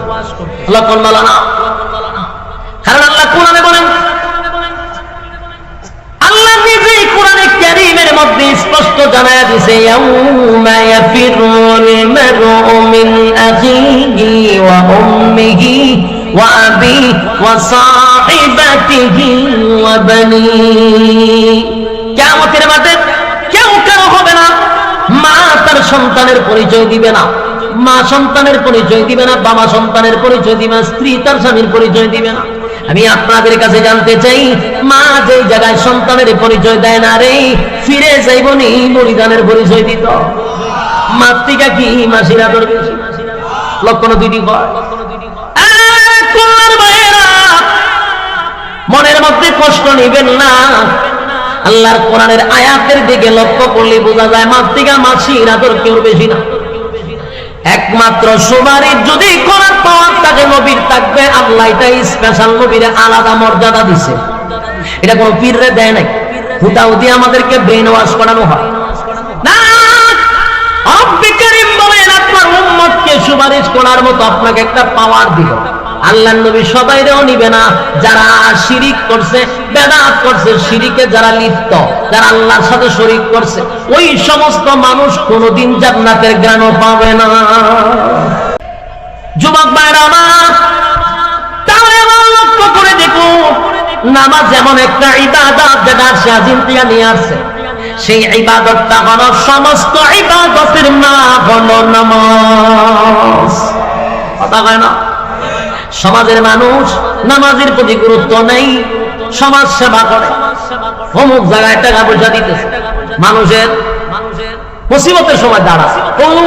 আল্লাহ কোন বলা না? কারণ আল্লাহ কোরআনে বলেন, আল্লাহ নিজেই কোরআনে কারীমের মধ্যে স্পষ্ট জানায়া দিয়েছে, ইয়াউমা ইয়াফিরুল মারউ মিন আখিহি ওয়া উম্মিহি ওয়া আবিহি ওয়া সাহিবাতিহি ওয়া বানিহি। কিয়ামতের মাঠে কেউ কারো হবে না, মা তার সন্তানের পরিচয় দিবে না, মা সন্তানের পরিচয় দিবে না, বাবা সন্তানের পরিচয় দিবে না, স্ত্রী তার স্বামীর পরিচয় দিবে না। আমি আপনাদের কাছে জানতে চাই, মা যে জায়গায় সন্তানের পরিচয় দেয় না রে, ফিরে যাইবনি মুরিদানের পরিচয় দিত। মাতৃকা কি মাসিরা ধরবে? লক্ষণ দুইটি হয়। মনের মধ্যে কষ্ট নিবেন না। আল্লাহর কোরআনের আয়াতের দিকে লক্ষ্য করলে বোঝা যায় মাতৃকা মাসির আদর কেউ বেশি না। একমাত্র সুপারিশ যদি করার পাওয়ার তাকে নবীর থাকবে, আল্লাহ এটা স্পেশাল নবীরে আলাদা মর্যাদা দিছে। এটা কোনো পীররে দেয় নাই, হুদাউ দিয়ে আমাদেরকে ব্রেন ওয়াশ করানো হয় না। রব্বুল কারীম বলেন আপনার উম্মতকে সুপারিশ করার মতো আপনাকে একটা পাওয়ার দিব। আল্লাহর নবী সবাইরেও নিবে না, যারা শিরিক করছে, বেদাত করছে, শিরিকে যারা লিপ্ত, যারা আল্লাহর সাথে শরীক করছে, ওই সমস্ত মানুষ কোনোদিন জান্নাতের গ্রাণও পাবে না। যুবক ভাইরা আমার, তাহলে লক্ষ্য করে দেখুন, নামাজ যেমন একটা ইবাদত, যেটা শাহিন থেকে নিয়ে আসছে, সেই ইবাদতটা হলো সমস্ত ইবাদতের মা হলো নামাজ। কথা হয় না? সমাজের মানুষ নামাজের প্রতি গুরুত্ব নেই, সমাজ সেবা করে, অমুক জায়গায় টাকা পয়সা দিতেছে, মানুষের মুসিবতের সময় দাঁড়াচ্ছে,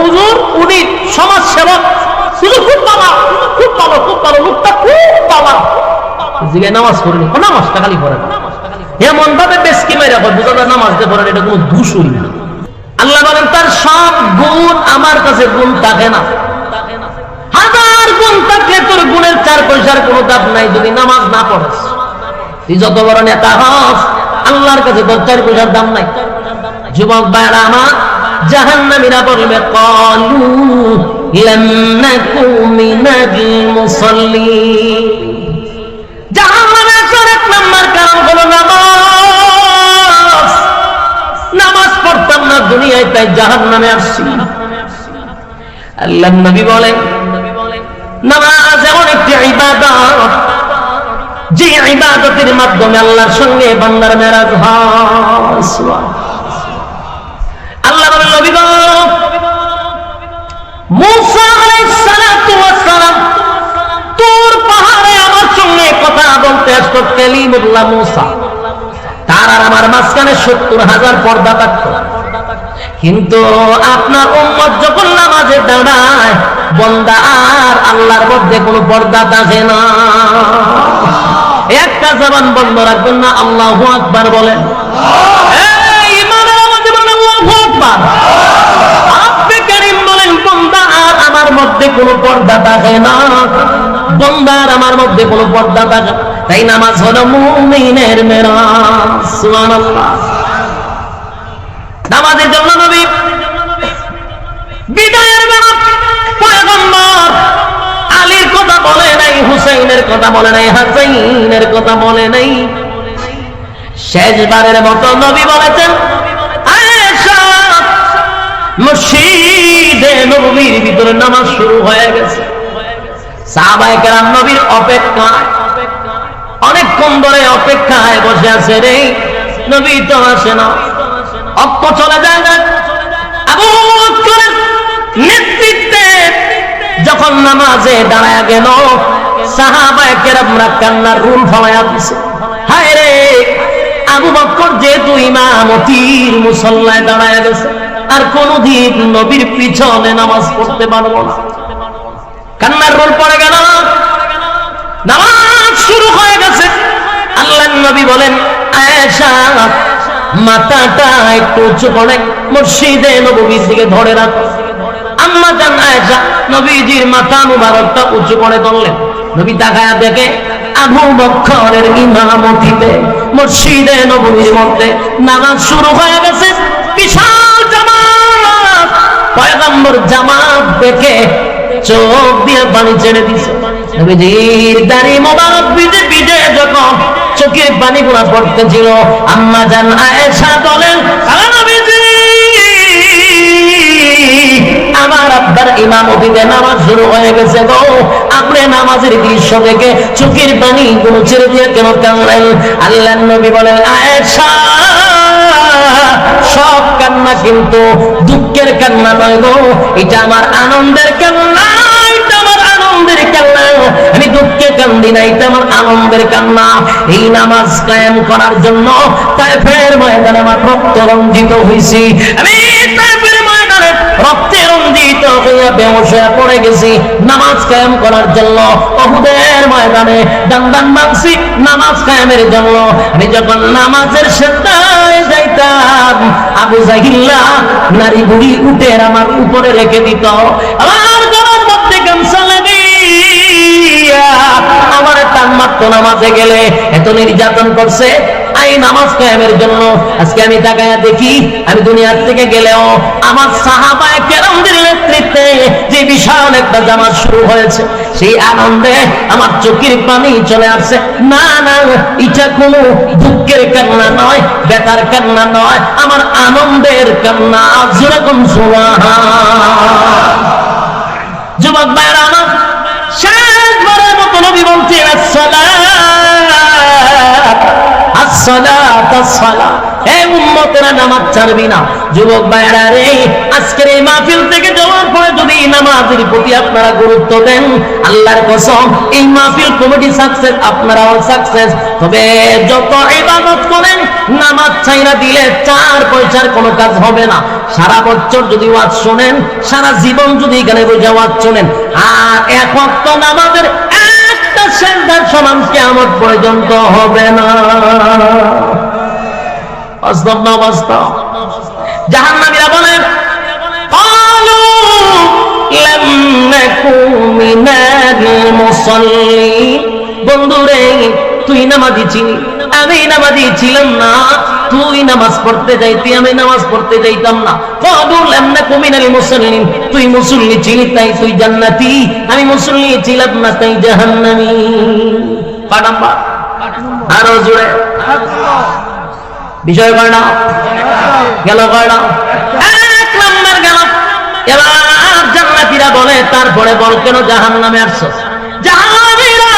হুজুর উনি সমাজ সেবক, খুব ভালো, খুব ভালো, খুব ভালো, লোকটা খুব ভালো, জিগায় নামাজ করেনি, নামাজটা খালি করে এমন ভাবে বেশকি মেরে বোঝা যায় নামাজতে পড়েন, এটা কোনো দোষই না। আল্লাহ বলেন তার সব গুণ আমার কাছে গুণ থাকে না, হাজার গুণ থাকলে তোর গুণের 4 পয়সার কোনো দাম নাই যদি নামাজ না পড়েস। তুই যত বড় নেতা হস, আল্লাহর কাছে তোর 4 পয়সার দাম নাই। যুবক ভাইরা আমার, জাহান্নামীরা বলবে ক্বালু লাম নাকু মিনাল মুসাল্লিন, তাই জাহান্নামে আসছি। আল্লাহর নবী বলেন নামাজ এমন একটি ইবাদত, যে ইবাদতের মাধ্যমে আল্লাহর সঙ্গে বান্দার মেরাজ হয়। আল্লাহ বলেন নবী গো, মুসা আলাইহিস সালাতু ওয়াস সালাম তুর পাহাড়ে আমার সঙ্গে কথা বলতে আসতো, কালিমুল্লাহ মুসা। তার আর আমার মাঝখানে ৭০,০০০ পর্দা থাকতো। কিন্তু আপনার উম্মত যখন নামাজে দাঁড়ায়, বান্দা আর আল্লাহর মধ্যে কোনো পর্দা থাকে না। একটা জবান বন্ধ রাখবেন না, আল্লাহু আকবার বলেন। এই ইমানের আওয়াজে বলেন আল্লাহু আকবার। আপনি কারীম বলেন বান্দা আর আমার মধ্যে কোনো পর্দা থাকে না, বান্দা আর আমার মধ্যে কোনো পর্দা থাকে। তাই নামাজ হলো মুমিনের মেরাজ। সুবহানাল্লাহ। নামাজের জন্য নবী বিদায়ের বেলা পয়গম্বর আলীর কথা বলে নাই, হুসাইনের কথা বলে নাই, হাসাইনের কথা বলে নাই। শেষবারের মতো নবী বলেছেন আয়েশা, মসজিদে নববীর ভিতরে নামাজ শুরু হয়ে গেছে। সাহাবায়ে কেরাম নবীর অপেক্ষায় অনেকক্ষণ ধরে অপেক্ষায় বসে আছে, রে নবী তো আসে না। অক্ষ চলে যায় না। আবু বকরের নেতৃত্বে যখন নামাজে দাঁড়ায় গেল, সাহাবায়ে কেরামরা কান্নার রুল ফলাইয়া দিছে। হায় রে, আবু বকর যেহেতু ইমামতির মুসল্লায় দাঁড়ায় গেছে, আর কোনদিন নবীর পিছনে নামাজ পড়তে পারবো না। কান্নার রোল পড়ে গেল, নামাজ শুরু হয়ে গেছে। আল্লাহর নবী বলেন আয়েশা, মাথাটা একটু উঁচু করে মসজিদে নববীর দিকে ধরে রাখো। আম্মা জান আয়েশা নবীজির মাথা মুবারকটা উঁচু করে ধরলেন। নবী তাকায়া দেখে আবু বকরের ইমামতিতে মসজিদে নববীর মধ্যে নামাজ শুরু হয়ে গেছে। বিশাল জামাত, পয়গম্বর জামাত দেখে চোখ দিয়ে পানি ছেড়ে দিছে। নবীজির দাড়ি মোবারক ভিজে ভিজে যখন চোখের পানিগুলো পড়তেছিল, আম্মা জান আয়েশা বলেন নবীজি, আমার আব্বার ইমামতিতে নামাজ শুরু হয়ে গেছে গো, আপনি নামাজের দৃশ্য দেখে চোখের পানি গুলো ছেড়ে দিয়ে কেন কাঁদলেন? আল্লাহর নবী বলেন আয়েশা, সব কান্না কিন্তু দুঃখের কান্না নয় গো, এটা আমার আনন্দের কান্না, এটা আমার আনন্দের কান্না। আমি দুঃখে কান্দি না, এটা আমার আনন্দের কান্না। এই নামাজ কায়েম করার জন্য তায়েফের ময়দানে আমার রক্ত রঞ্জিত হয়েছি। আমি তায়েফের ময়দানে রক্তে রঞ্জিত হয়ে বেহুশ হয়ে পড়ে গেছি নামাজ কায়েম করার জন্য। উহুদের ময়দানে দান মানছি নামাজ কায়েমের জন্য। আমি যখন নামাজের সেজদায় যাইতাম, আবু জাহিল্লা নারী বুড়ি উঠে আমার উপরে রেখে দিত। আমার গলার মধ্যে গামছা লাগিয়া আমার টান মারতো নামাজে গেলে। এত নির্যাতন করছে এই নামাজ কায়েমের জন্য। আজকে আমি তাকায়া দেখি, আমি দুনিয়ার থেকে গেলেও আমার সাহাবায়ে কেরামদের নেতৃত্বে যে বিশাল একটা জামাত শুরু হয়েছে, সেই আনন্দে আমার চোখের পানি চলে আসছে। না না, এটা কোনো দুঃখের কান্না নয়, ব্যথার কান্না নয়, আমার আনন্দের কান্না। যেরকম সুবহান। যুবক ভাইরা আমার, শেষবারের মতো নবী বলছেন আসসালাত আসসালাত, এই উম্মতেরা নামাজ ছাড়বি না। যুবক ভাইরা রে, আজকের এই মাহফিল থেকে যাওয়ার পরে যদি নামাজের প্রতি আপনারা গুরুত্ব দেন, আল্লাহর কসম এই মাহফিল কমিটি সাকসেস, আপনারাও সাকসেস। তবে যত ইবাদত করেন, নামাজ ছাইরা দিলে 4 পয়সার কোনো কাজ হবে না। সারা বছর যদি ওয়াজ শুনেন, সারা জীবন যদি এখানে বসে ওয়াজ শুনেন, আর এক ওয়াক্ত নামাজের একটা সেজদার সমান কিয়ামত পর্যন্ত হবে না। বাস্তব না বাস্তব? জাহান্নামীরা বলেন ক্বালু লাম নাকু মিনাল মুসাল্লিন, বন্ধুরে তুই নামাজি ছিলি, আমি নামাজি ছিলাম না। তুই নামাজ পড়তে যাইতি, আমি নামাজ পড়তে যাইতাম না। ক্বালু লাম নাকু মিনাল মুসাল্লিন, তুই মুসল্লি ছিলি তাই তুই জান্নাতি, আমি মুসল্লি ছিলাম না তাই জাহান্নামী। পাঠাম্বা আরো জোরে বিষয় কয় না গেল, কয় না? গেল। এবার জান্নাতীরা বলে, তারপরে বল কেন জাহান্নামে আসছো? জাহান্নামীরা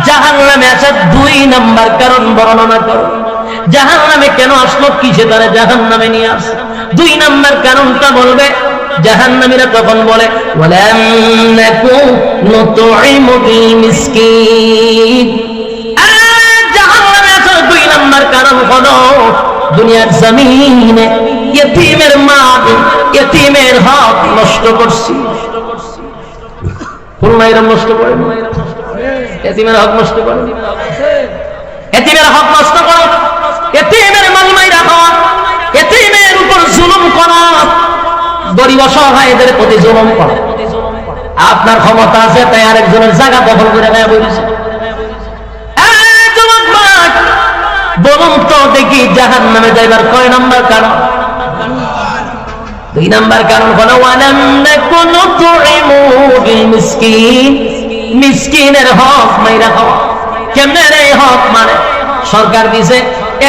জাহান্নামে আসার 2 নাম্বার কারণ বর্ণনা করো। জাহান্নামে কেন আসলো, কিসে তারা জাহান্নামে নিয়ে আসে? 2 নাম্বার কারণটা বলবে। জাহান্নামীরা তখন বলে, ওয়ালাম নাকু নুতঈমুল মিসকিন। জাহান্নামে আসার 2 নাম্বার কারণ হলো দুনিয়ার জমিনে ইতিমের মাল, ইতিমের হক নষ্ট করছি। পুরনাইরা নষ্ট করে, ইতিমের হক নষ্ট করে, ইতিমের হক নষ্ট করে, ইতিমের মাল মাইরা খাওয়া, ইতিমের উপর জুলুম করা, গরিব অসহায়দের প্রতি জুলুম করা। আপনার ক্ষমতা আছে তাই আরেকজনের জায়গা দখল করে নেওয়া বলেছে। বলুন তো দেখি জাহান্নামে যাইবার কয় নাম্বার কারণ? 2 নাম্বার কারণ হলো ওয়ালাম নাকু নুতঈমুল মিসকিন, মিসকিনের হক মাইরা খাওয়া। কেমনে রে হক? মানে সরকার দিছে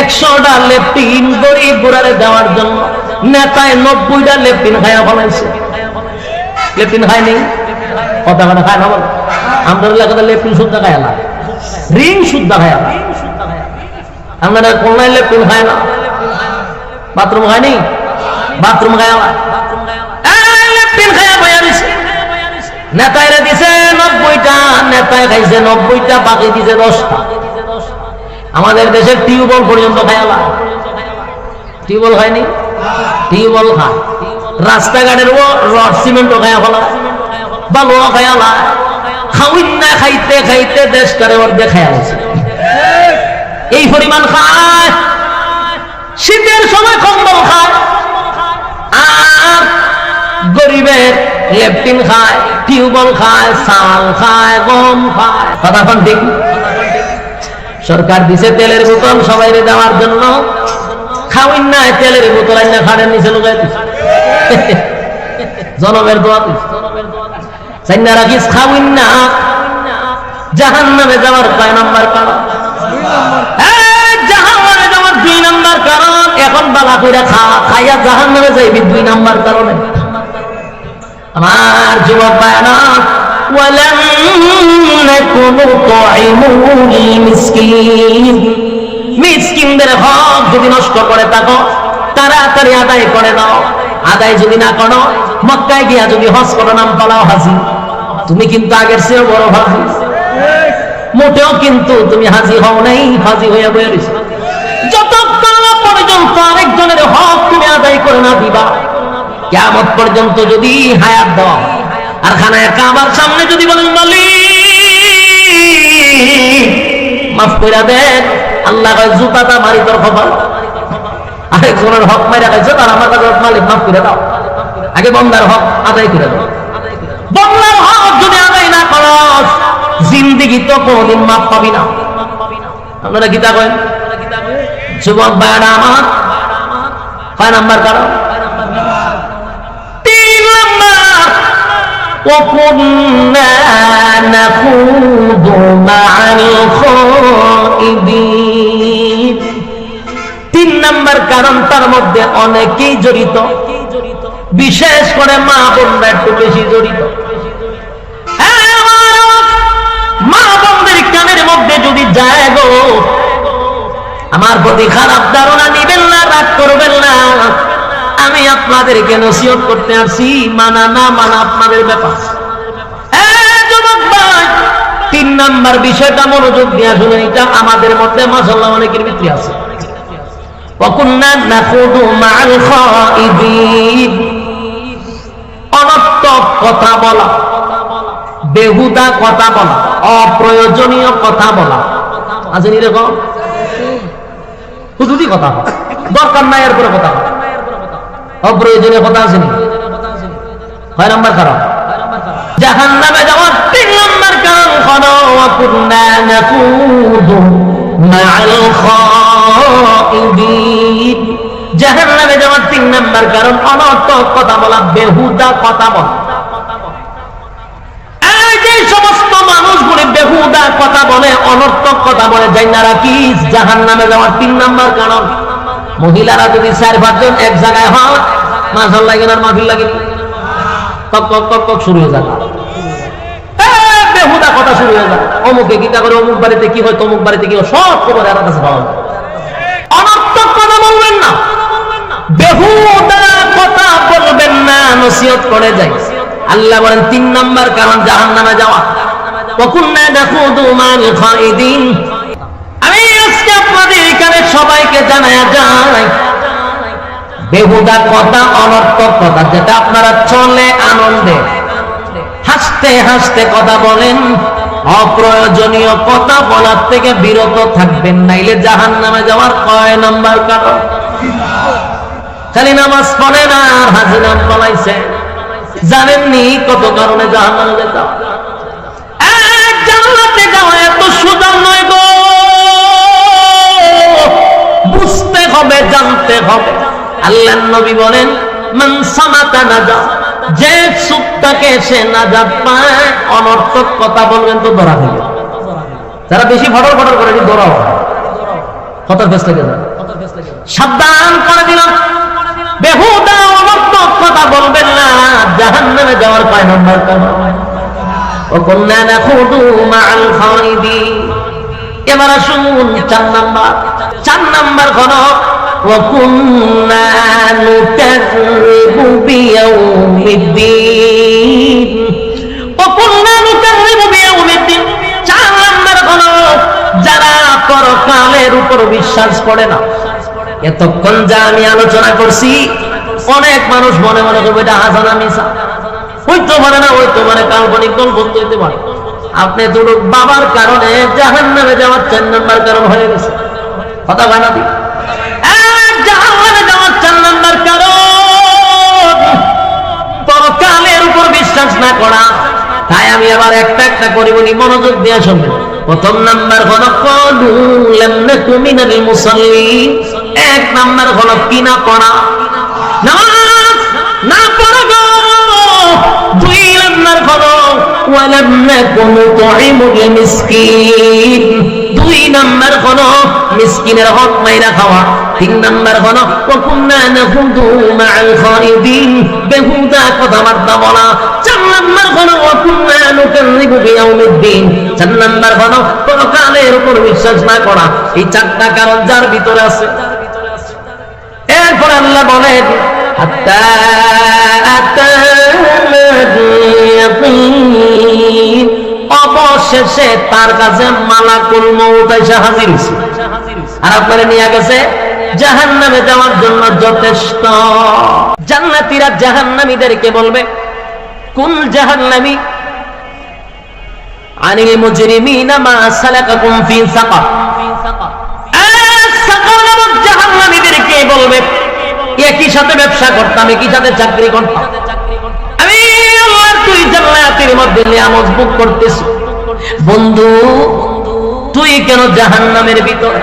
100টা লেপটিন গরিব গুড়ারে দেওয়ার জন্য, নেতায় 90টা লেপটিন খায়া ফলাইছে। লেপটিন খায়নি, কথা কথা খায় না বল। আমরা এলাকাতে লেপটিন শুদ্ধ খায় না, রিং শুদ্ধ খায় না। আমরা কোনায় লেপটিন খায় না, বাথরুম খায়নি, বাথরুম খায় না, লেপটিন খায়া বয়া দিছে। নেতায়রা দিছে 90টা, নেতায় খাইছে 90টা, বাকি দিছে 10টা। আমাদের দেশের টিউবওয়েল পর্যন্ত খায়ালা, টিউবওয়েল খায়নি, টিউবওয়েল খায়। রাস্তাঘাটের রড সিমেন্টও খায়া ফেলা, বালুও খায়ালা। খাউইন না খাইতে খাইতে দেশটারে অর্ধেক খায়া গেছে। এই পরিমাণ খায়। শীতের সময় কম্বল খায়, আর গরিবের লেপটিন খায়, টিউবওয়েল খায়, চাল খায়, গম খায়। কথা কোন ঠিক? সরকার দিছে তেলের বোতল সবাই দেওয়ার জন্য, খাওয়াই না তেলের বোতল আইনা খাড়ের নিচে লুকাই দিছে। জনমের দোয়া চাই না রাখিস, খাওয়াই না। জাহান্নামে যাওয়ার কয় নাম্বার কারণ? জাহান্নামে যাওয়ার 2 নাম্বার কারণ। এখন বালা কইরা খাইয়া জাহান্নামে যাইবি 2 নাম্বার কারণে। আমার যুবক ভাইরা, ওয়ালাম নাকু নুতঈমুল মিসকিন, মিসকিনদের হক যদি নষ্ট করে থাকো তাড়াতাড়ি আদায় করে নাও। আদায় যদি না করো, মক্কায় গিয়া যদি হজ করো, নাম পালাও হাজি। তুমি কিন্তু আগের চেয়েও বড় হাজি। মোটেও কিন্তু তুমি হাজি হও নাই, হাজি হইয়া বইয়া রইছো। যতক্ষণ পর্যন্ত আরেকজনের হক তুমি আদায় করে না দিবা, কিয়ামত পর্যন্ত যদি হায়াত দাও, আর খানায় কাবার সামনে যদি বলেন মালিক মাফ করে দেন, আল্লাহ কয় জুতাটা মারি তোর খবর। আরেকজনের হক মাইরা খাইছো, তার আমার কাছে মালিক মাফ করে দাও। আগে বন্দার হক আদায় করে দাও। বন্দার হক যদি আদায় না করো, জিন্দেগি তো কোনদিন মাফ পাবি না। আপনারা গীতা করেন? যুবক ভাইরা আমার, কয় নাম্বার কারণ? 3 নাম্বার। وَكُنَّا نَخُوضُ مَعَ الْخَائِضِينَ। 3 নাম্বার কারণ, তার মধ্যে অনেকেই জড়িত, বিশেষ করে মা বোনরা একটু বেশি জড়িত। মা বোনদের কানের মধ্যে যদি যায় গো, আমার প্রতি খারাপ ধারণা নিবেন না, রাগ করবেন না। আমি আপনাদেরকে নসিহত করতে আসছি, মানা না মানা আপনাদের ব্যাপার। 3 নাম্বার বিষয়টা মনোযোগ দিয়ে শুনেন, এটা আমাদের মধ্যে মাশাআল্লাহ অনেকের ভিতরে আছে। ওয়াকুন্না নাখুদু মাআল খাইদিন, অনর্থক কথা বলা, বেহুদা কথা বলা, অপ্রয়োজনীয় কথা বলা। আছে নি দেখো, হুজুরি কথা বলা, দরকার নাই এর পরে কথা বলা, অপ্রয়োজনীয় কথা আছে নি? 6 নাম্বার কারণ। জাহান্নামে যাওয়ার 3 নাম্বার কারণ হলো ওয়াকুন্না নাকুদু মাআল খাইদিন। জাহান্নামে যাওয়ার 3 নাম্বার কারণ অনর্থক কথা বলা, বেহুদা কথা বলা। এই যে সমস্ত মানুষগুলি বেহুদা কথা বলে, অনর্থক কথা বলে, জান্নারা কি জাহান্নামে যাওয়ার 3 নাম্বার কারণ। মহিলারা যদি 4-5 জন এক জায়গায় হয়, মাশাআল্লাহ লাগে না মাহফিল লাগে টক টক টক টক শুরু হয়ে যায় বেহুদা কথা শুরু হয়ে যায় অমুকে গীতা করে অমুক বাড়িতে কি হয় তমুক বাড়িতে কি হয় সব খবর এর কাছে পাওয়া যায় অনর্থক কথা বলবেন না বেহুদা কথা বলবেন না নসিহত করে যায় আল্লাহ বলেন 3 নাম্বার কারণ জাহান্নামে যাওয়া ওয়াকুন্না নাখুদু মাল খাইদিন আমি আজকে আপনাদের এখানে সবাইকে জানায়া যাই বেহুদা কথা অনর্থক কথা যেটা আপনারা চলে আনন্দে হাসতে হাসতে কথা বলেন অপ্রয়োজনীয় কথা বলার থেকে বিরত থাকবেন নাইলে জাহান্নামে যাওয়ার কয় নাম্বার কারণ খালি নামাজ পড়ে না আর হাজি নাম বলাইছে জানেননি কত কারণে জাহান্নামে যেতে জান্নাতে যাওয়া এত সোজা নয় গো বুঝতে হবে জানতে হবে আল্লাহর নবী বলেন মান সামাতা নাজা যে চুপ থাকে সে নাজাত পায় অনর্থক কথা বলবেন তো ধরা দিবে যারা বেশি ফটর ফটর করে ধরাও কত ফেস লাগে সাবধান করে দিলাম বেহুদা অনর্থক কথা বলবেন না জাহান্নামে যাওয়ার কয় নাম্বার কারণ ওয়াকুন্না নাখুদু মাআল খাইদিন এবার আসুন 4 নাম্বার হলো ওয়াকুন্না নুকাযযিবু বিয়াউমিদ্দিন ওয়াকুন্না নুকাযযিবু বিয়াউমিদ্দিন 4 নাম্বার হলো যারা পরকালের উপর বিশ্বাস করে না এতক্ষণ যা আমি আলোচনা করছি অনেক মানুষ মনে মনে করবে এটা হাসানা মিছা হইতে পারে না হইতে পারে কাল্পনিক গল্প হইতে পারে আপনি দুটো বাবার কারণে জাহান্নামে যাওয়ার 4 নাম্বার কারণ হয়ে গেছে কথা বানা দি জাহান্নামে যাওয়ার 4 নাম্বার কারণ পরকালের উপর বিশ্বাস না করা তাই আমি আবার একটা একটা করে বলি মনোযোগ দিয়ে শুনবেন প্রথম নাম্বার হলো ক্বালু লাম নাকু মিনাল মুসাল্লিন 1 নাম্বার হলো কি না পড়া নামাজ না পড়া 2 নাম্বার হলো ওয়ালাম নাকু নুতঈমুল মিসকিন 2 নাম্বার হলো মিসকিনের হক মাইরা খাওয়া 3 নাম্বার হলো ওয়াকুন্না নাখুদু মাআল খাইদিন বেহুদা কথাবার্তা বলা 4 নাম্বার হলো ওয়াকুন্না নুকাযযিবু বিয়াউমিদ্দিন 4 নাম্বার হলো পরকালের উপর বিশ্বাস না করা এই 4টা কারণ যার ভিতরে আছে এরপর আল্লাহ বলেন হাত্তা আতানাল ইয়াকিন অবশেষে তার কাছে মালাকুল মউত এসে হাজির হইছে আর আপনারা নিয়ে গেছে জাহান্নামে যাওয়ার জন্য যথেষ্ট জান্নাতীরা জাহান্নামীদেরকে বলবে কুল জাহান্নামী আনিল মুজরিমিনা মা সালাকাকুম ফি সাকার সাকার নামক জাহান্নামীদেরকে বলবে একই সাথে ব্যবসা করতাম একই সাথে চাকরি করতাম আমি আল্লাহর তুই জান্নাতের মধ্যে নিয়ামত ভোগ করতেছ বন্ধু তুই কেন জাহান্নামের ভিতরে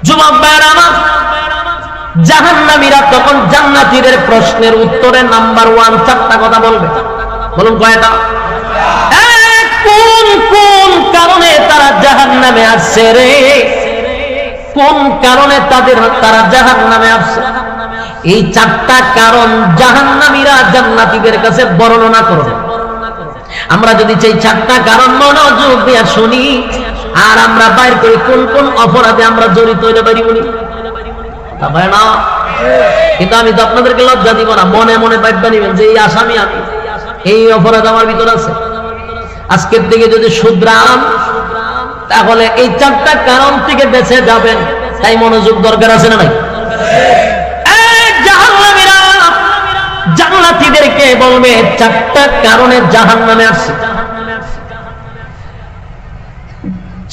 যুবক ভাইরা আমার জাহান্নামীরা তখন জান্নাতীদের প্রশ্নের উত্তরে নাম্বার 1 4টা কথা বলবে বলুন কয়টা কোন কোন কারণে তারা জাহান্নামে আসছে রে কোন কারণে তারা জাহান্নামে আসছে এই 4টা কারণ জাহান্নামীরা জান্নাতীদের কাছে বর্ণনা করবে আমরা যদি এই 4টা কারণ মনোযোগ দিয়ে শুনি আর আমরা বাইর করি কোন কোন অপরাধে আমরা জড়িত হইতে পারি বলি না কিন্তু আমি তো আপনাদেরকে লজ্জা দিব না মনে মনে বাইবা নিবেন যে এই আসামি আমি এই অপরাধ আমার ভিতরে আছে আজকের থেকে যদি শুধরাম তাহলে এই 4টা কারণ থেকে বেঁচে যাবেন তাই মনোযোগ দরকার আছে না নাই জাহান্নামীরা জান্নাতীদেরকে বলবে 4টা কারণে জাহান্নামে আসছে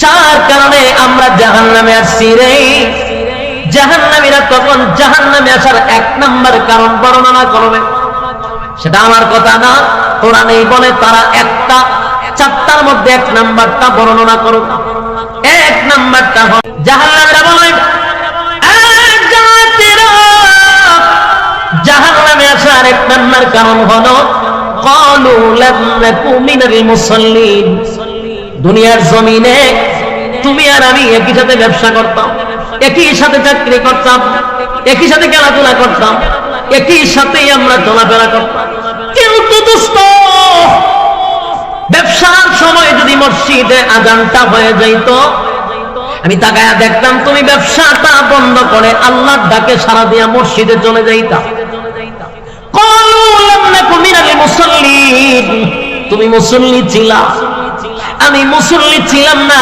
4 কারণে আমরা জাহান্নামে আসছি রে জাহান্নামীরা তখন জাহান্নামে আসার 1 নাম্বার কারণ বর্ণনা করবে সেটা আমার কথা না কোরআনেই বলে তারা একটা 4টার মধ্যে 1 নাম্বারটা বর্ণনা করবে 1 নাম্বারটা হলো জাহান্নামীরা বলে জাহান্নামে আসার 1 নাম্বার কারণ হলো ক্বালু লাম নাকু মিনাল মুসাল্লিন দুনিয়ার জমিনে তুমি আর আমি একই সাথে ব্যবসা করতাম একই সাথে চাকরি করতাম একই সাথে খেলাধুলা করতাম একই সাথে আমরা চলাফেরা করতাম। কিন্তু দোস্ত, ব্যবসার সময় যদি মসজিদে আজানটা হয়ে যাইত, আমি তাকায়া দেখতাম তুমি ব্যবসাটা বন্ধ করে আল্লাহর ডাকে সাড়া দিয়া মসজিদে চলে যাইতা। তুমি মুসল্লি ছিলা, আমি মুসল্লি ছিলাম না।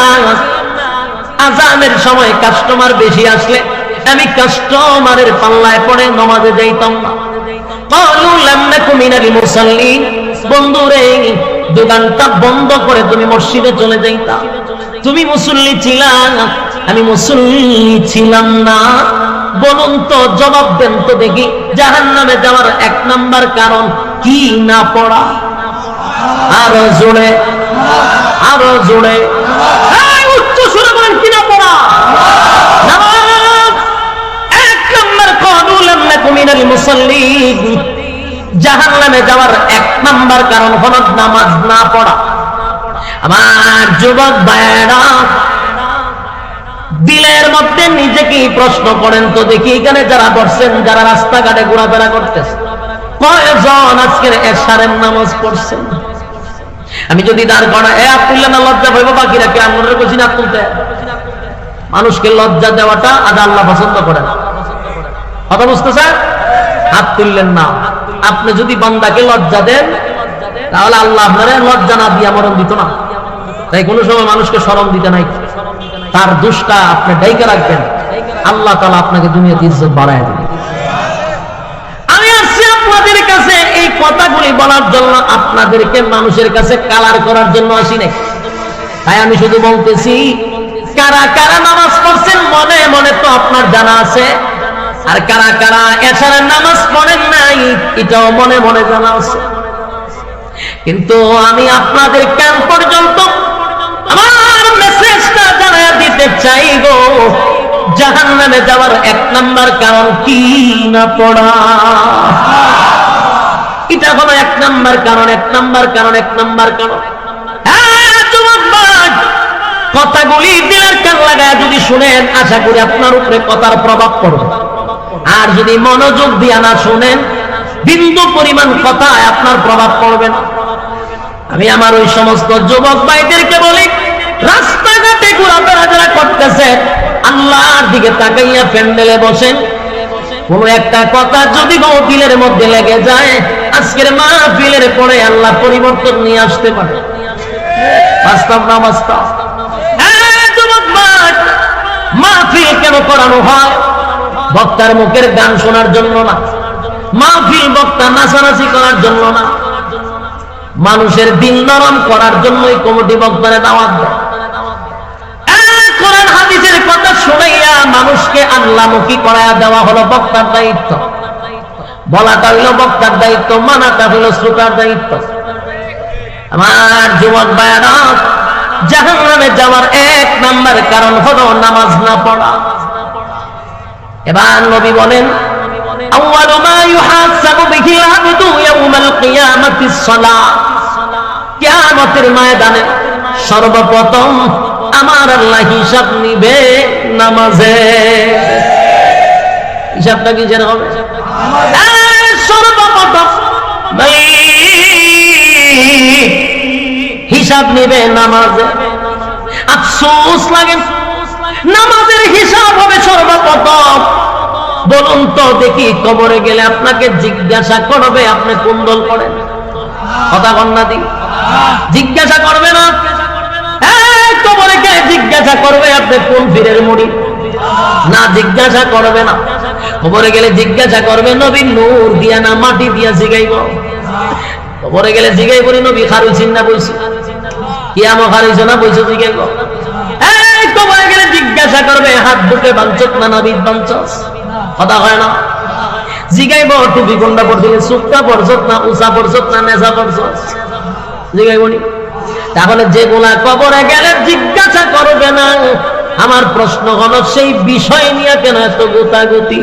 আজানের সময় কাস্টমার বেশি আসলে আমি কাস্টমারের পাল্লায় পড়ে নামাজে যাইতাম না। বন্ধুরে, দোকানটা বন্ধ করে তুমি মসজিদে চলে যাইতা। তুমি মুসল্লি ছিলা, আমি মুসল্লি ছিলাম না। বলুন তো, জবাব দেন তো দেখি, জাহান্নামে যাওয়ার 1 নাম্বার কারণ কি না পড়া? আরো জোরে, আরো জোরে, উচ্চ সুরে বলেন, কি না পড়া? নামাজ 1 নাম্বার কারণ। মিনাল মুসাল্লিন, জাহান্নামে যাওয়ার 1 নাম্বার কারণ হলো নামাজ না পড়া। আমার যুবক ভাইরা, দিলের মধ্যে নিজেকে প্রশ্ন করেন তো দেখি, এখানে যারা বসছেন, যারা রাস্তাঘাটে ঘোরাফেরা করতেছে, কয়জন আজকের এশারের নামাজ পড়ছেন? আমি যদি দাঁড় করা তুললে না লজ্জা পাইব, বাকিরা কে আমরা বলছি না তুলতে? মানুষকে লজ্জা দেওয়াটা আজ আল্লাহ পছন্দ করে না। কথা বুঝতেছেন? হাত তুললেন না। আপনি যদি বান্দাকে লজ্জা দেন, তাহলে আল্লাহ আপনার লজ্জা না দিয়া মরণ দিত না। তাই কোন সময় মানুষকে শরম দিতে নাই, তার দোষটা আপনি ডাইকা রাখবেন, আল্লাহ তাআলা আপনাকে দুনিয়াতে ইজ্জত বাড়ায় দেবেন। আমি আসছি আপনাদের কাছে এই কথাগুলি বলার জন্য, আপনাদেরকে মানুষের কাছে কালার করার জন্য আসি নাই। তাই আমি শুধু বলতেছি, কারা কারা নামাজ পড়ছেন মনে মনে তো আপনার জানা আছে, আর কারা কারা এশারের নামাজ পড়েন নাই এটাও মনে মনে জানা আছে। কিন্তু আমি আপনাদের কান পর্যন্ত আমার মেসেজটা জানায়া দিতে চাইব, জাহান্নামে যাওয়ার 1 নাম্বার কারণ কি না পড়া। এটা হলো 1 নাম্বার কারণ, 1 নাম্বার কারণ, 1 নাম্বার কারণ। কথাগুলি দিলের কান লাগায় যদি শুনেন, আশা করি আপনার উপরে কথার প্রভাব পড়বে। আর যদি মনোযোগ দিয়ে না শুনেন, বিন্দু পরিমাণ কথায় আপনার প্রভাব পড়বে না। আমি আমার ওই সমস্ত যুবক ভাইদেরকে বলি, রাস্তাঘাটে ঘোরাফেরা যারা করতেছে, আল্লাহর দিকে তাকাইয়া প্যান্ডেলে বসেন। কোন একটা কথা যদি দিলের মধ্যে লেগে যায়, আজকের মাহফিলের পরে আল্লাহ পরিবর্তন নিয়ে আসতে পারে। বাস্তব না বাস্তব? যুবক ভাই, মাহফিল কেন করানো হয়? বক্তার মুখের গান শোনার জন্য না, মাহফিল বক্তা নাচানাচি করার জন্য না, মানুষের দিল নরম করার জন্যই কমিটি বক্তারে দাওয়াত দেয়। কোরআন হাদিসের কথা শুনাইয়া মানুষকে আল্লাহমুখী করায়া দেওয়া হলো বক্তার দায়িত্ব। বলাটা হইল বক্তার দায়িত্ব, মানাটা হইল শ্রোতার দায়িত্ব। আমার যুবক ভাইরা, জাহান্নামে যাওয়ার 1 নাম্বার কারণ হলো নামাজ না পড়া। এবার নবী বলেন, আউয়ালু মা ইউহাসাবু বিহি আবদু ইয়াউমাল কিয়ামাতিস সালাহ। কিয়ামতের ময়দানে সর্বপ্রথম আমার আল্লাহ হিসাব নিবে নামাজে। হিসাবটা কি যেন হবে? সর্বপ্রথম হিসাব নিবে নামাজে। আফসোস লাগে, নামাজের হিসাব হবে সর্বপ্রথম। বলুন তো দেখি, কবরে গেলে আপনাকে জিজ্ঞাসা করবে আপনি কোন দল করেন? কথা কন্যা দি জিজ্ঞাসা করবে না? কবরে গেলে জিজ্ঞাসা করবে আপনি কোন পীরের মুড়ি? না, জিজ্ঞাসা করবে না। কবরে গেলে জিজ্ঞাসা করবে নবীর নূর দিয়া না মাটি দিয়া জিগাইব। কবরে গেলে জিগাইব নবী খারুইছেন না বইছে, কিয়ামত খারুইছ না বইছে জিগাইব। কবরে গেলে জিজ্ঞাসা করবে হাত বুকে বাঞ্চত না নাবিদ বাঞ্চস? কথা হয় না? জিগাইব টুপি কোনটা পড়ছিলেন, সুক্তা পড়ছত না উষা পড়ছত না নেশা পড়ছস? জিগাইবনি। তাহলে যেগুলা কবরে গেলে জিজ্ঞাসা করবে না, আমার প্রশ্ন হলো সেই বিষয় নিয়ে কেন এত গোতাগুতি?